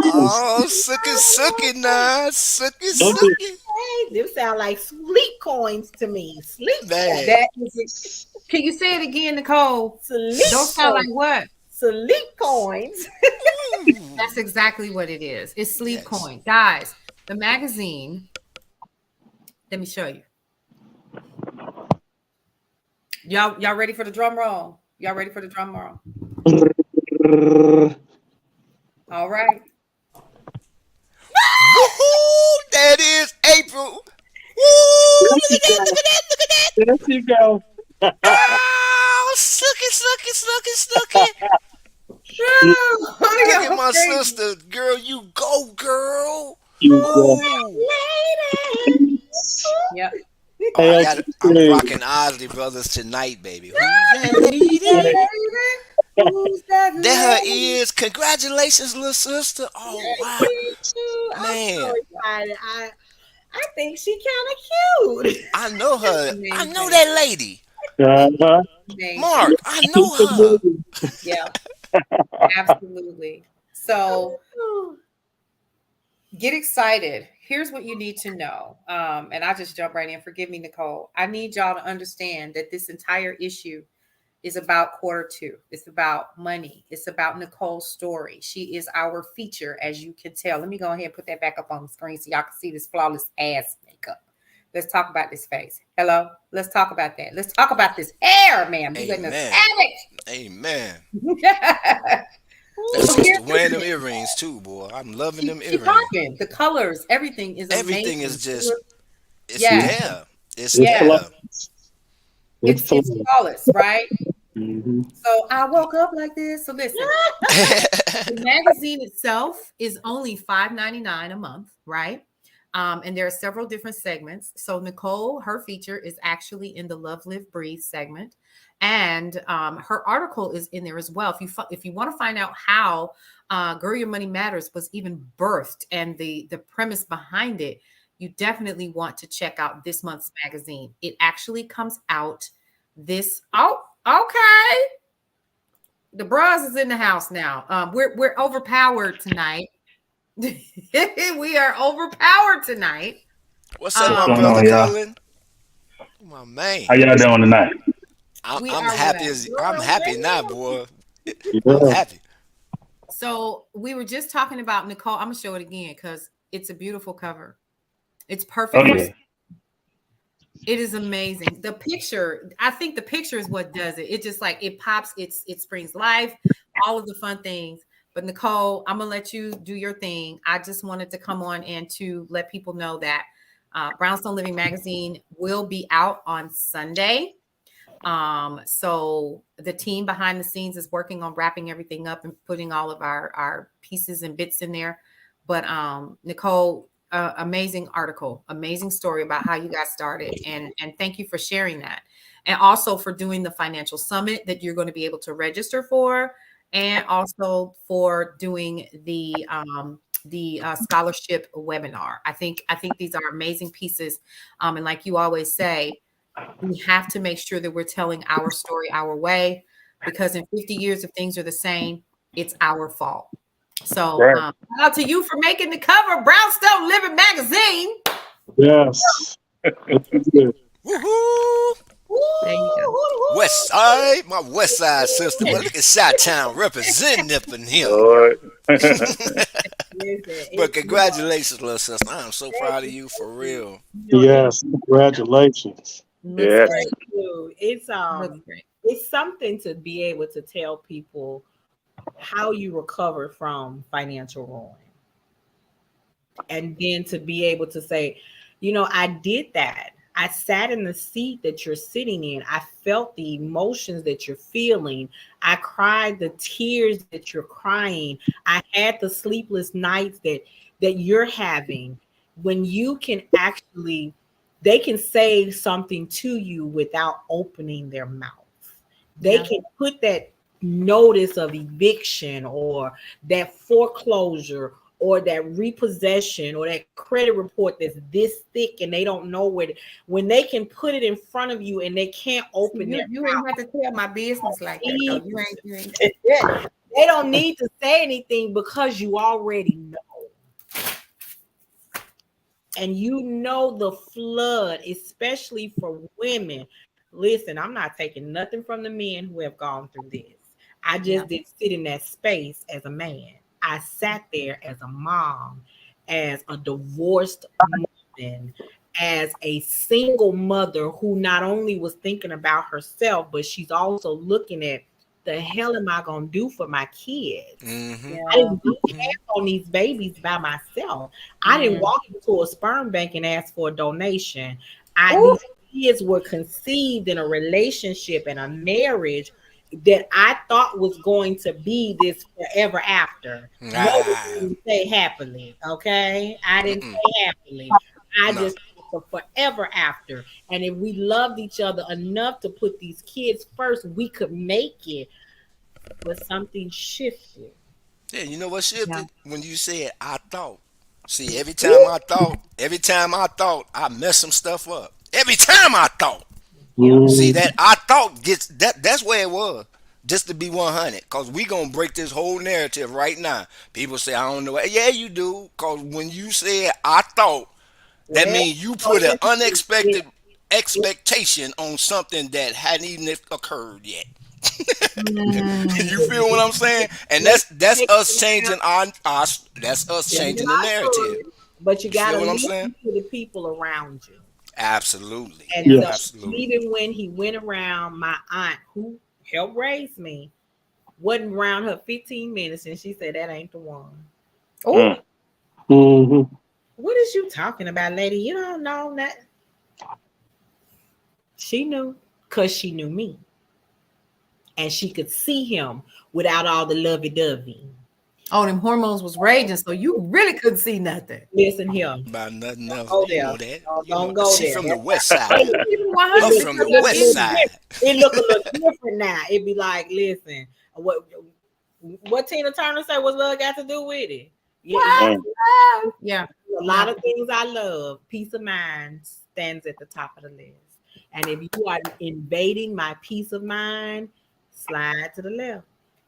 Oh, sucky now. Sucky. Hey, this sound like sleep coins to me. Sleep Man. That is it. Can you say it again, Nicole? Sleep Don't sound like coins. what? Sleep coins. That's exactly what it is. It's Sleep Yes. Coin. Guys, the magazine, let me show you. Y'all ready for the drum roll? Y'all ready for the drum roll? All right. Woohoo! That is April. Woo! Look at that. There you go. Oh, sucky. Look at my sister. Girl, you go, girl. You go. Lady. Yep. Oh, I'm rocking Osley Brothers tonight, baby. Who's that lady? Who's that? There her is. Congratulations, little sister. Oh, wow. Man. I'm so excited. I think she kind of cute. I know her. I know that lady. Uh-huh. Amazing. Mark, I know her. Yeah, absolutely. So get excited. Here's what you need to know. And I just jump right in. Forgive me, Nicole. I need y'all to understand that this entire issue is about Q2. It's about money. It's about Nicole's story. She is our feature, as you can tell. Let me go ahead and put that back up on the screen so y'all can see this flawless ass makeup. Let's talk about this face. Hello? Let's talk about that. Let's talk about this hair, ma'am. You letting us have it. Amen. That That sister wearing them earrings too, boy. I'm loving them earrings. The colors, everything is Everything amazing. is just, it's Yes. there. It's Yeah. there. It's flawless, right? Mm-hmm. So I woke up like this. So listen, the magazine itself is only $5.99 a month, right? And there are several different segments. So Nicole, her feature is actually in the Love, Live, Breathe segment. And her article is in there as well. If you want to find out how Girl Your Money Matters was even birthed and the premise behind it, you definitely want to check out this month's magazine. It actually comes out this. Oh, okay. The bras is in the house now. We're overpowered tonight. We are overpowered tonight. What's up, my What's going brother on, y'all? Cullen? My man. How y'all doing tonight? We I'm are happy well. as I'm happy now, boy. I'm Yeah. happy. So we were just talking about Nicole. I'm gonna show it again because it's a beautiful cover. It's perfect for. Okay. It is amazing. The picture, I think the picture is what does it. It just like it pops, it springs life, all of the fun things. But Nicole, I'm gonna let you do your thing. I just wanted to come on and to let people know that Brownstone Living Magazine will be out on Sunday. So the team behind the scenes is working on wrapping everything up and putting all of our pieces and bits in there. But Nicole, amazing article, amazing story about how you got started, and thank you for sharing that, and also for doing the financial summit that you're going to be able to register for, and also for doing the scholarship webinar. I think these are amazing pieces, and like you always say, we have to make sure that we're telling our story our way, because in 50 years, if things are the same, it's our fault. So, Right. shout out to you for making the cover of Brownstone Living Magazine. Yes. Good. Woohoo! There you go. West Side, my West Side sister. Well, look at Shot Town representing up in here. Lord. Listen, But you know, congratulations, little sister. I am so proud of you for real. Yes. Congratulations. Looks Yes. great. it's Looks great. it's something to be able to tell people how you recover from financial ruin, and then to be able to say, I did that. I sat in the seat that you're sitting in. I felt the emotions that you're feeling. I cried the tears that you're crying. I had the sleepless nights that you're having. When you can actually, they can say something to you without opening their mouth. They Yeah. can put that notice of eviction or that foreclosure or that repossession or that credit report that's this thick, and they don't know when they can put it in front of you and they can't open You their you ain't have to tell my business like that though. You ain't. mouth. They don't need to say anything because you already know. And the flood, especially for women. Listen, I'm not taking nothing from the men who have gone through this. I just didn't sit in that space as a man. I sat there as a mom, as a divorced woman, as a single mother who not only was thinking about herself, but she's also looking at, the hell am I going to do for my kids? Mm-hmm. I Yeah. didn't have on these babies by myself. I didn't Mm. walk into a sperm bank and ask for a donation. Ooh. These kids were conceived in a relationship and a marriage that I thought was going to be this forever after. No, I Ah, didn't say happily. Okay, I didn't mm-mm. say happily. I No. just for forever after. And if we loved each other enough to put these kids first, we could make it. But something shifted. Yeah, you know what Yeah. shifted? When you said I thought. See, Ooh, every time I thought, I messed some stuff up. Every time I thought. Yeah. See, Mm. that I thought gets that's where it was. Just to be 100. Cause we gonna break this whole narrative right now. People say I don't know. Yeah, you do. Cause when you said I thought, that well, means you so put an it, unexpected expectation on something that hadn't even occurred yet. You Mm. feel what I'm saying? And let's that's take us it changing down. our that's us Them changing the not narrative. good, but you You got feel to what I'm saying? listen to the people around you. Absolutely. And Yeah. so, Yes. Absolutely. even when he went around, my aunt, who helped raise me, wasn't around her 15 minutes, and she said, "That ain't the one." Oh. Mm. Mm-hmm. What is you talking about, lady? You don't know that. She knew because she knew me, and she could see him without all the lovey-dovey. Oh, them hormones was raging, so you really couldn't see nothing. Listen here, About nothing else. go You there. know that. Don't, You know don't go she there. from the That's west not. side. Keep it Her 100 from because the that's west business. side. It look a little different now. It'd be like, listen, what Tina Turner said, what's love got to do with it? Yeah, yeah. Mm. Yeah. A lot of things I love. Peace of mind stands at the top of the list. And if you are invading my peace of mind, slide to the left.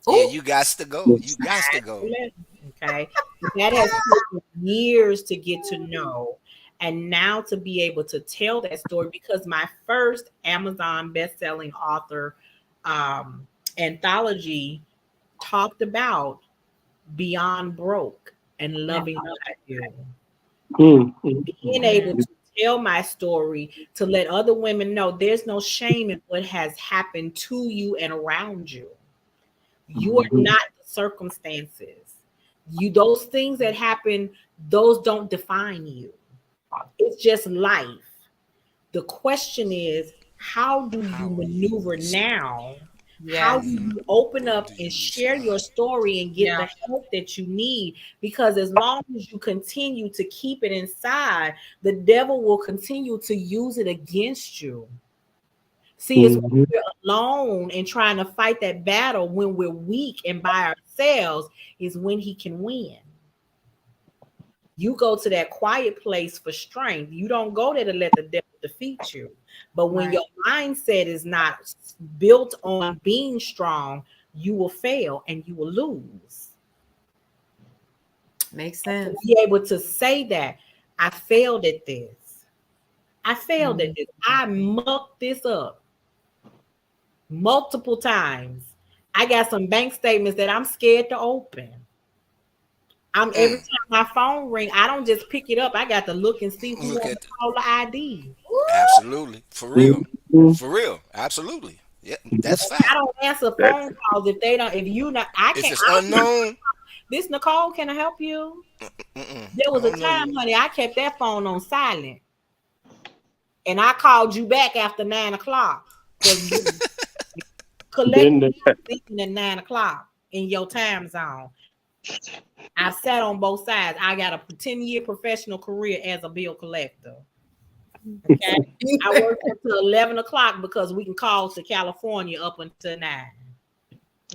Yeah, Oh. you got to go. You Yes. got to Slide to go. the left. Okay. But that has taken years to get to know. And now to be able to tell that story, because my first Amazon best-selling author anthology talked about beyond broke and loving like you. Mm, mm, Being able to tell my story to let other women know there's no shame in what has happened to you and around you. You are not the circumstances. You, those things that happen, those don't define you. It's just life. The question is, how do you How maneuver you respond? now? How do Yes. you open How up do and you share your respond? story and get Yeah. the help that you need? Because as long as you continue to keep it inside, the devil will continue to use it against you. See, it's when mhm. we're alone and trying to fight that battle, when we're weak and by ourselves, is when he can win. You go to that quiet place for strength. You don't go there to let the devil defeat you. But when Right. your mindset is not built on being strong, you will fail and you will lose. Makes To sense. be able to say that I failed at this, I failed at Mm. this, I mucked this up multiple times. I got some bank statements that I'm scared to open. I'm every Mm, time my phone ring, I don't just pick it up. I got to look and see who look on at the caller ID. absolutely for real, Mhm. for real, absolutely. Yeah, that's I fact. don't answer That- phone calls if they don't. If you not, I If can't. it's I don't. unknown, This Nicole, can I help you? There I was a don't know time, you. honey, I kept that phone on silent, and I called you back after 9 o'clock because Been collectively there. leaving at 9 o'clock in your time zone. I sat on both sides. I got a 10-year professional career as a bill collector. Okay. I worked until 11 o'clock because we can call to California up until 9.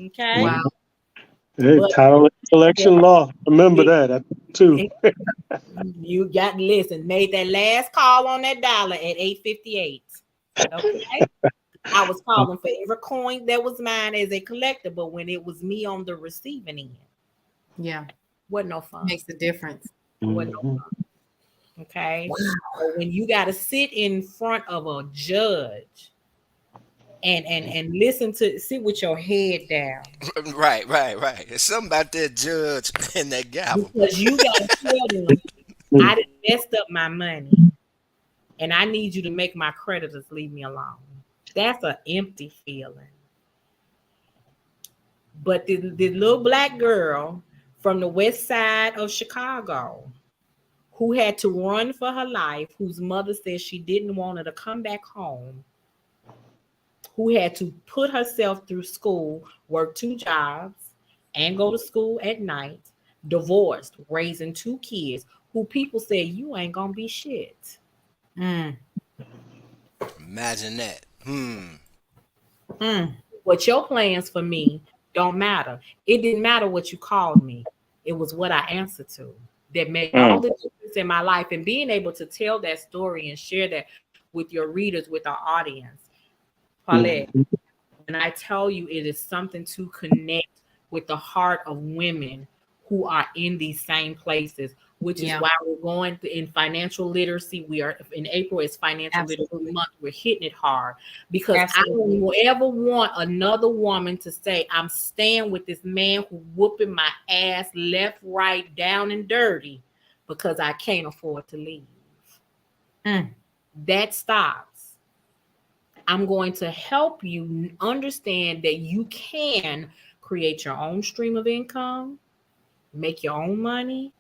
Okay. Wow. Hey, But title and collection law. Remember that too. you got to listen, made that last call on that dollar at 8:58. Okay. I was calling for every coin that was mine as a collector, but when it was me on the receiving end, Yeah. wasn't no fun. Makes a difference. Wasn't no, Mhm. okay. So when you got to sit in front of a judge and listen to sit with your head down Right, right, right. It's something about that judge and that gavel. because you got to tell them I done messed up my money and I need you to make my creditors leave me alone. That's an empty feeling. But the little black girl from the west side of Chicago who had to run for her life, whose mother said she didn't want her to come back home, who had to put herself through school, work 2 jobs, and go to school at night, divorced, raising 2 kids, who people said, you ain't gonna be shit. Mm. Imagine that. Hmm. Mm. What your plans for me don't matter. It didn't matter what you called me. It was what I answered to that made all Mm, the difference in my life. And being able to tell that story and share that with your readers, with our audience, Paulette, mhm, when I tell you it is something to connect with the heart of women who are in these same places, which is Yeah. why we're going in financial literacy. We are in April, it's financial literacy Absolutely. month. We're hitting it hard because I Absolutely. don't ever want another woman to say, I'm staying with this man who whooping my ass left, right, down, and dirty because I can't afford to leave. Mm. That stops. I'm going to help you understand that you can create your own stream of income, make your own money,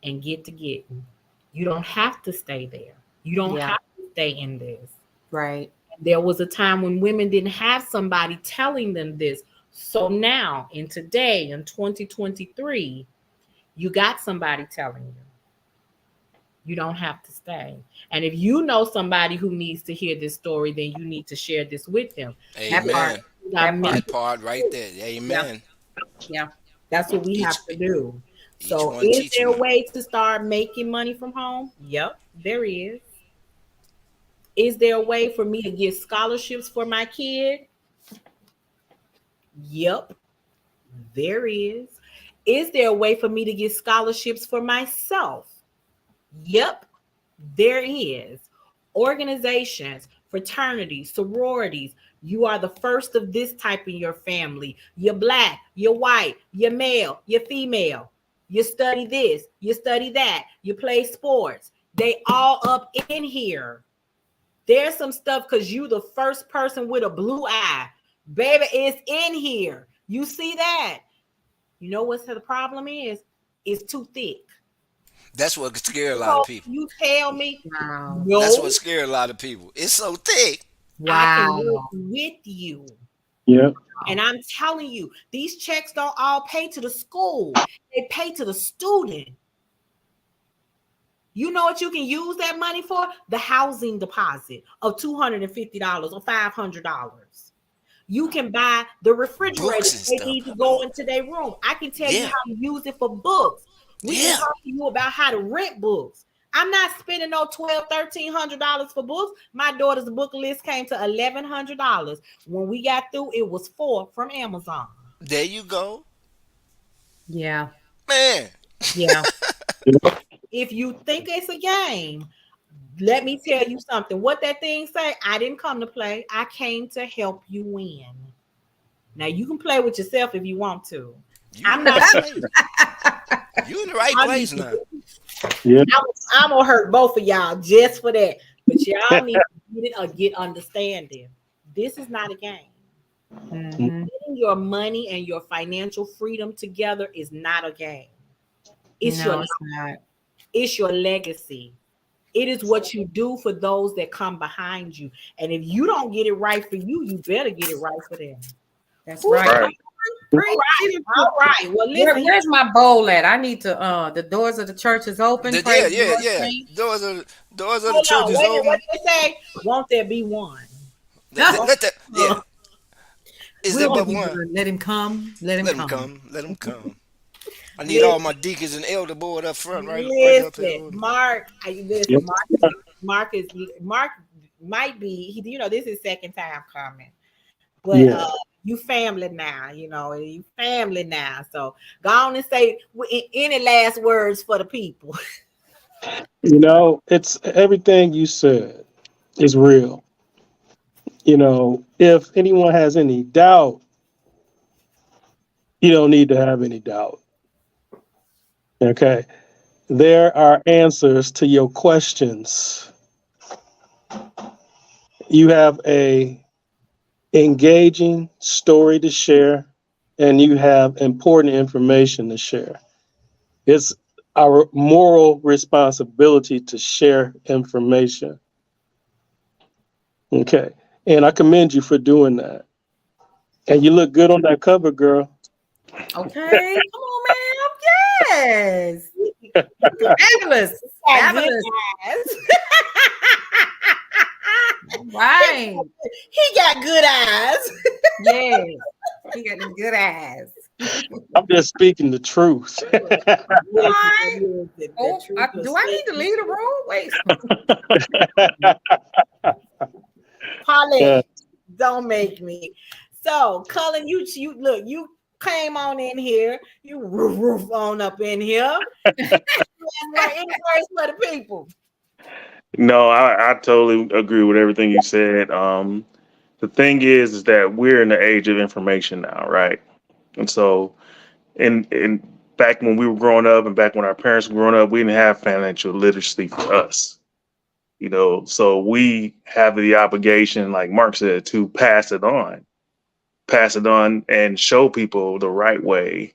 and get to getting. You don't have to stay there. You don't Yeah. have to stay in this. Right. There was a time when women didn't have somebody telling them this. So now, in today, in 2023, you got somebody telling you. You don't have to stay. And if you know somebody who needs to hear this story, then you need to share this with them. That part. Amen. I That part. meant That part right there. Yeah. Amen. Yeah. that's what we have Each to do. each So, one is teach there a one. way to start making money from home? Yep, there is. Is there a way for me to get scholarships for my kid? Yep, there is. Is there a way for me to get scholarships for myself? Yep, There is organizations, fraternities, sororities. You are the first of this type in your family. You're black, you're white, you're male, you're female. You study this, you study that, you play sports. They all up in here. There's some stuff because you the first person with a blue eye. Baby, it's in here. You see that? You know what the problem is? It's too thick. That's what scared a lot of So people. you tell me, Wow. That's what no, scared a lot of people. It's so thick. I can work Wow. with you. Yeah. And I'm telling you, these checks don't all pay to the school. They pay to the student. You know what you can use that money for? The housing deposit of $250 or $500. You can buy the refrigerator Books and they stuff. need to go into their room. I can tell you Yeah. how to use it for books. We can Yeah. talk to you about how to rent books. I'm not spending no $1,200-$1,300 for books. My daughter's book list came to $1,100. When we got through, it was 4 from Amazon. There you go. Yeah. Man. Yeah. If you think it's a game, let me tell you something. What that thing say? I didn't come to play. I came to help you win. Now you can play with yourself if you want to. You I'm in the not. right place. You in the right place now. Yeah. I'm gonna hurt both of y'all just for that. But y'all need to get understanding. This is not a game. Mhm. Getting your money and your financial freedom together is not a game. It's No, your it's not. it's your legacy. It is what you do for those that come behind you. And if you don't get it right for you, you better get it right for them. That's Ooh, right. Right. all right. Well, listen. Where's my bowl at? I need to the doors of the church is open. Yeah, Praise the yeah, Lord, yeah. saints. Doors of the Hold church on. is Wait a minute. What open. did they say? Won't there be one? Let that. Yeah. Is there We'll but be one? good. Let him come. Let him Let them come. come. Let them come. I need all Listen, my deacons and elder board up front, right up here. listen, Mark. Yep. Listen, Mark might be. This is second time coming, but Yeah. you family now. You family now. So go on and say any last words for the people. It's everything you said is real. If anyone has any doubt, you don't need to have any doubt. Okay. There are answers to your questions. You have a engaging story to share, and you have important information to share. It's our moral responsibility to share information. Okay. And I commend you for doing that. And you look good on that cover, girl. Okay, come on, ma'am. Yes, fabulous, Got good fabulous. eyes. Right. He got good eyes. Yes, he got them good eyes. I'm just speaking the truth. Right. Listen, the Oh, truth will do I need set to leave the room? Wait. Paulette, don't make me. So, Cullen, you look, you came on in here. You roof on up in here. Any words for the people? No, I totally agree with everything you said. The thing is that we're in the age of information now, right? And so, in back when we were growing up, and back when our parents were growing up, we didn't have financial literacy for us. So we have the obligation, like Mark said, to pass it on, and show people the right way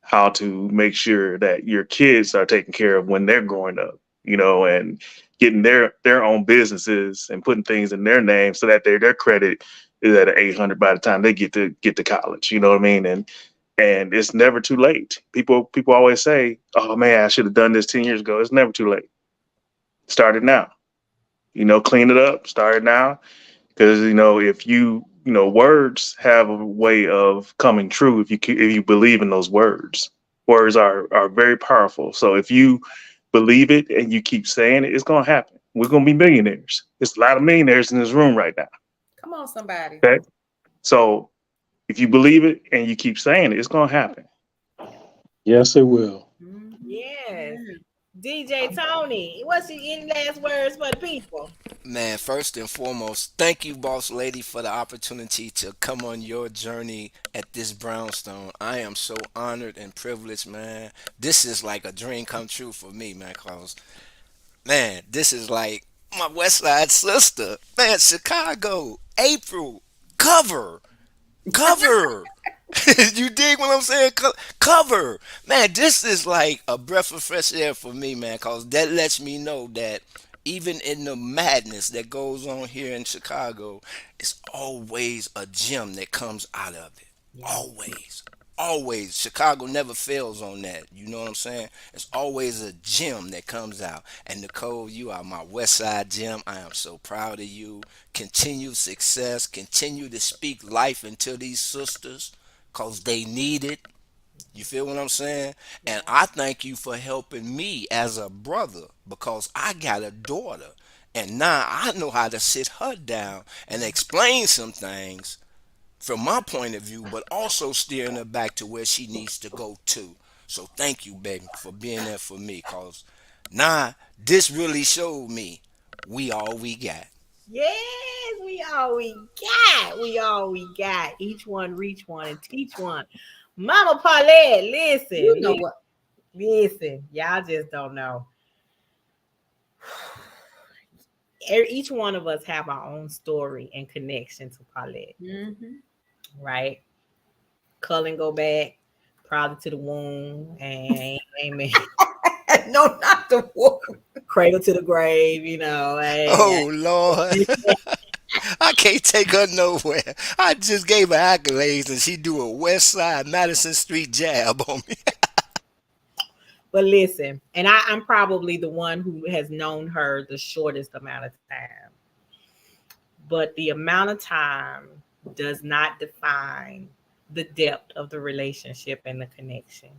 how to make sure that your kids are taken care of when they're growing up, and getting their own businesses and putting things in their name so that their credit is at an 800 by the time they get to college. You know what I mean? And it's never too late. People always say, "Oh man, I should have done this 10 years ago." It's never too late. Start it now. Clean it up. Start it now. Because if words have a way of coming true if you believe in those words. Words are very powerful. So if you believe it and you keep saying it, it's gonna happen. We're gonna be millionaires. There's a lot of millionaires in this room right now. Come on, somebody. Okay, so if you believe it and you keep saying it, it's gonna happen. Yes, it will. Yes. DJ Tony, what's your any last words for the people? Man, first and foremost, thank you, boss lady, for the opportunity to come on your journey at this brownstone. I am so honored and privileged, man. This is like a dream come true for me, man, cause man, this is like my West Side sister. Man, Chicago, April, cover, cover. You dig what I'm saying? Cover. Man, this is like a breath of fresh air for me, man, because that lets me know that even in the madness that goes on here in Chicago, it's always a gem that comes out of it. Yeah. Always. Always. Chicago never fails on that. You know what I'm saying? It's always a gem that comes out. And Nicole, you are my West Side gem. I am so proud of you. Continue success. Continue to speak life into these sisters because they need it. You feel what I'm saying? And I thank you for helping me as a brother because I got a daughter. And now I know how to sit her down and explain some things from my point of view, but also steering her back to where she needs to go to. So thank you, baby, for being there for me because now this really showed me we all we got. Yes, we all we got. We all we got. Each one reach one and teach one. Mama Paulette, listen, You know what? listen. Y'all just don't know. Each one of us have our own story and connection to Paulette, right? Cullen go back, probably to the womb, and amen. No, not the wolf. Cradle to the grave, you know. Oh, Lord. I can't take her nowhere. I just gave her accolades and she do a West Side Madison Street jab on me. But listen, and I'm probably the one who has known her the shortest amount of time. But the amount of time does not define the depth of the relationship and the connection.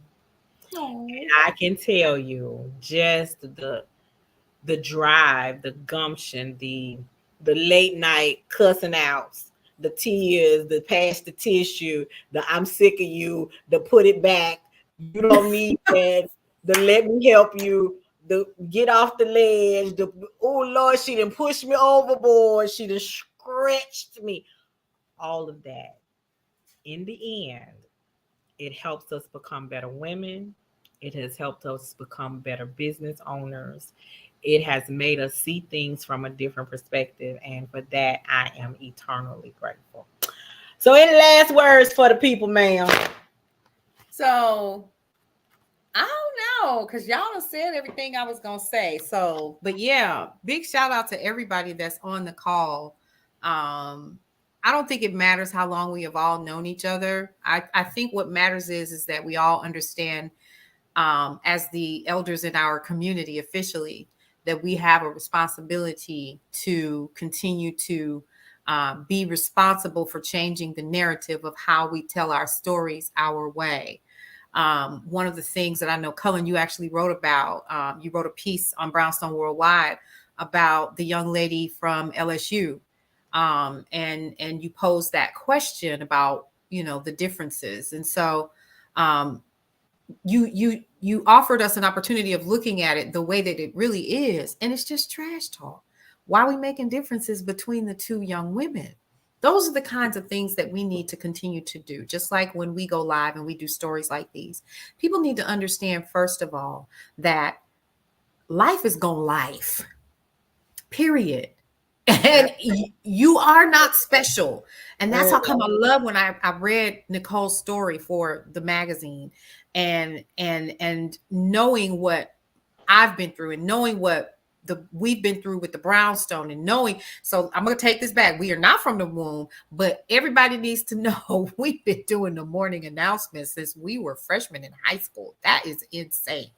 And I can tell you just the drive, the gumption, the late night cussing outs, the tears, the pass the tissue, the I'm sick of you, the put it back, you don't need that, the let me help you, the get off the ledge, the oh Lord, she done pushed me overboard, she done scratched me. All of that. In the end, it helps us become better women. It has helped us become better business owners. It has made us see things from a different perspective. And for that, I am eternally grateful. So, any last words for the people, ma'am? So I don't know, because y'all have said everything I was gonna say. So, but yeah, big shout out to everybody that's on the call. I don't think it matters how long we have all known each other. I think what matters is that we all understand, as the elders in our community officially, that we have a responsibility to continue to be responsible for changing the narrative of how we tell our stories our way. One of the things that I know, Cullen, you actually wrote about, you wrote a piece on Brownstone Worldwide about the young lady from LSU. And you posed that question about, the differences. And so you offered us an opportunity of looking at it the way that it really is. And it's just trash talk. Why are we making differences between the two young women? Those are the kinds of things that we need to continue to do. Just like when we go live and we do stories like these, people need to understand, first of all, that life is gonna life, period. And you are not special. And that's how come I love when I read Nicole's story for the magazine, and knowing what I've been through and knowing what we've been through with the brownstone, and knowing, so I'm going to take this back. We are not from the womb, but everybody needs to know we've been doing the morning announcements since we were freshmen in high school. That is insane.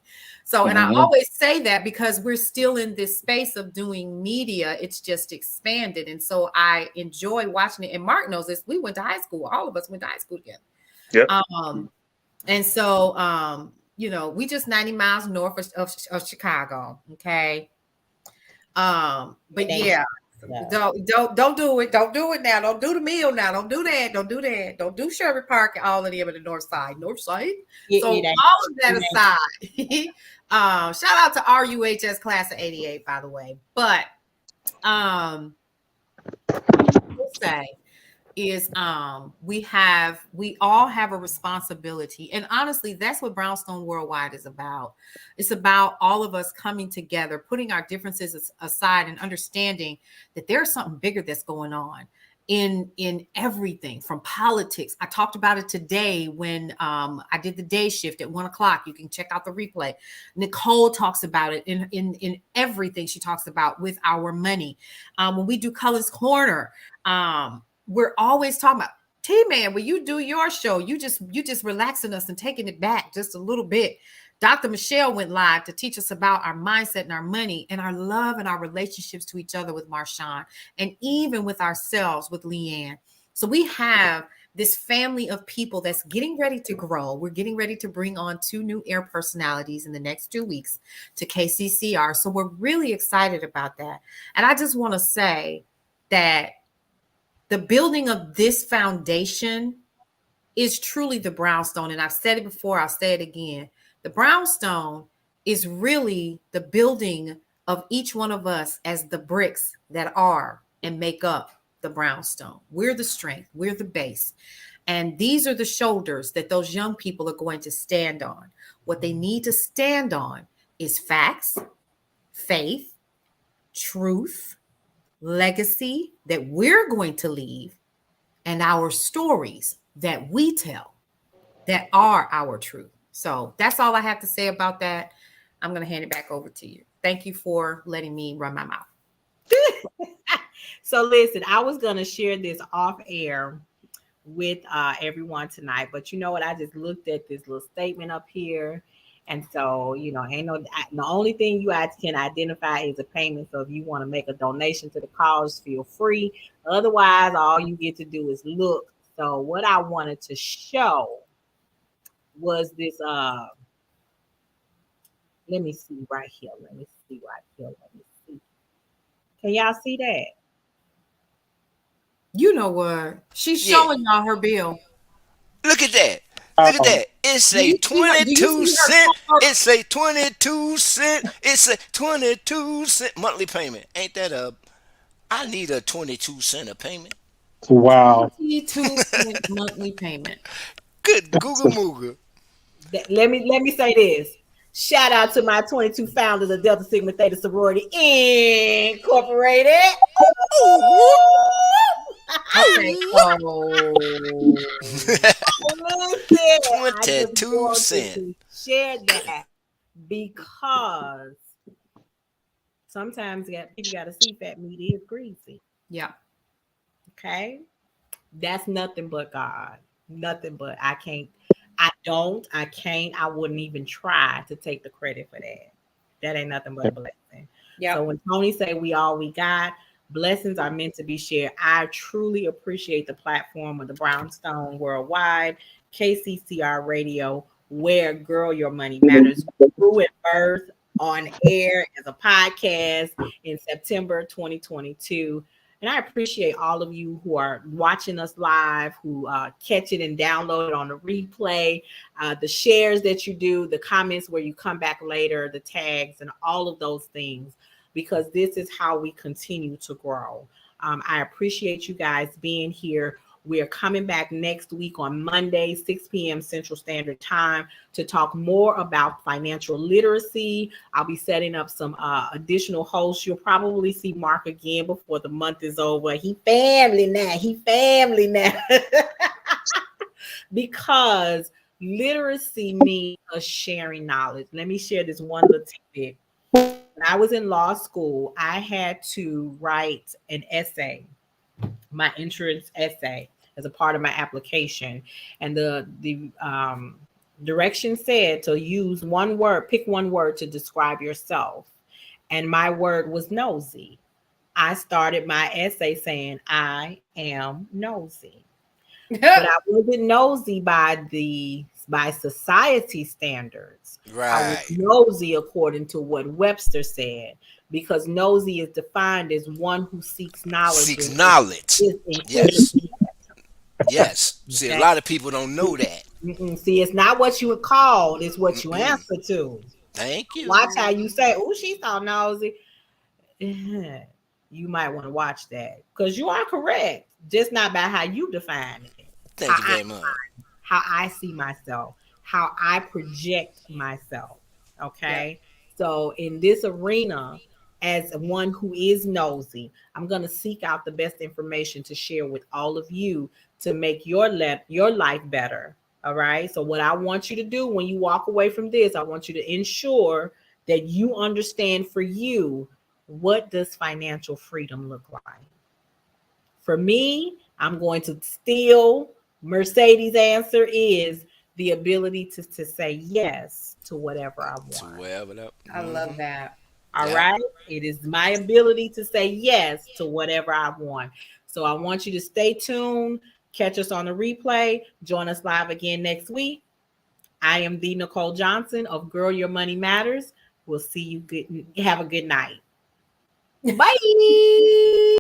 So, and I always say that because we're still in this space of doing media. It's just expanded. And so I enjoy watching it. And Mark knows this. We went to high school. All of us went to high school together. Yep. And so, we just 90 miles north of Chicago. Okay. But yeah, So, Don't do it. Don't do it now. Don't do the meal now. Don't do that. Don't do that. Don't do Sherman Park and all of them in the north side. North side. So it ain't. all of that aside, shout out to RUHS class of 88, by the way. But we'll say is we all have a responsibility, and honestly that's what Brownstone Worldwide is about. It's about all of us coming together, putting our differences aside, and understanding that there's something bigger that's going on in everything from politics. I talked about it today when I did the day shift at 1 o'clock. You can check out the replay. Nicole talks about it in everything she talks about with our money. When we do Colors Corner, we're always talking about T-Man. When you do your show, you just relaxing us and taking it back just a little bit. Dr. Michelle went live to teach us about our mindset and our money and our love and our relationships to each other with Marshawn, and even with ourselves with Leanne. So we have this family of people that's getting ready to grow. We're getting ready to bring on 2 new air personalities in the next 2 weeks to KCCR. So we're really excited about that. And I just want to say that the building of this foundation is truly the brownstone. And I've said it before, I'll say it again. The brownstone is really the building of each one of us as the bricks that are and make up the brownstone. We're the strength, we're the base. And these are the shoulders that those young people are going to stand on. What they need to stand on is facts, faith, truth, legacy that we're going to leave, and our stories that we tell that are our truth. So that's all I have to say about that. I'm going to hand it back over to you. Thank you for letting me run my mouth. So listen, I was going to share this off air with everyone tonight, but you know what? I just looked at this little statement up here. And so, ain't the only thing you guys can identify is a payment. So if you want to make a donation to the cause, feel free. Otherwise, all you get to do is look. So what I wanted to show was this, let me see right here. Let me see. Can y'all see that? You know what? She's showing y'all her bill. Look at that. Look at that. It's a 22 cent. It's a 22 cent. It's a 22 cent monthly payment. Ain't that I need a 22 cent a payment. Wow. 22 monthly payment. Good Google Mooga. Let me say this. Shout out to my 22 founders of Delta Sigma Theta Sorority Incorporated. Okay, so 22 cents. Share that because sometimes people got to see fat meat is greasy. Yeah. Okay. That's nothing but God. Nothing but I can't, I wouldn't even try to take the credit for that. That ain't nothing but a blessing. Yeah. So when Tony say we all we got, blessings are meant to be shared. I truly appreciate the platform of the Brownstone Worldwide, KCCR Radio, where Girl Your Money Matters grew at birth on air as a podcast in September 2022. And I appreciate all of you who are watching us live, who catch it and download it on the replay, the shares that you do, the comments where you come back later, the tags, and all of those things, because this is how we continue to grow. I appreciate you guys being here. We are coming back next week on Monday, 6 p.m. Central Standard Time to talk more about financial literacy. I'll be setting up some additional hosts. You'll probably see Mark again before the month is over. He family now. Because literacy means us sharing knowledge. Let me share this one little tidbit. When I was in law school, I had to write an essay, my entrance essay, as a part of my application. And the direction said to use one word, pick one word to describe yourself. And my word was nosy. I started my essay saying, I am nosy. But I wasn't nosy by the by society standards. I was Right. nosy according to what Webster said, because nosy is defined as one who seeks knowledge Seeks and knowledge. is Yes. inquisitive. Yes. See, a Okay. lot of people don't know that. See, it's not what you were called, it's what you Mm-mm. answer to. Thank Watch how you. you say, oh, she's so nosy. You might want to watch that, because you are correct, just not by how you define it. How Thank you I very much. how I see myself, how I project myself. Yeah. Okay. So in this arena, as one who is nosy, I'm going to seek out the best information to share with all of you to make your life better. All right. So what I want you to do when you walk away from this, I want you to ensure that you understand for you, what does financial freedom look like? For me, I'm going to steal Mercedes' answer is the ability to say yes to whatever I To want. wherever that. I love that. All Yeah. right. It is my ability to say yes to whatever I want. So I want you to stay tuned. Catch us on the replay. Join us live again next week. I am the Nicole Johnson of Girl Your Money Matters. We'll see you good. Have a good night. Bye.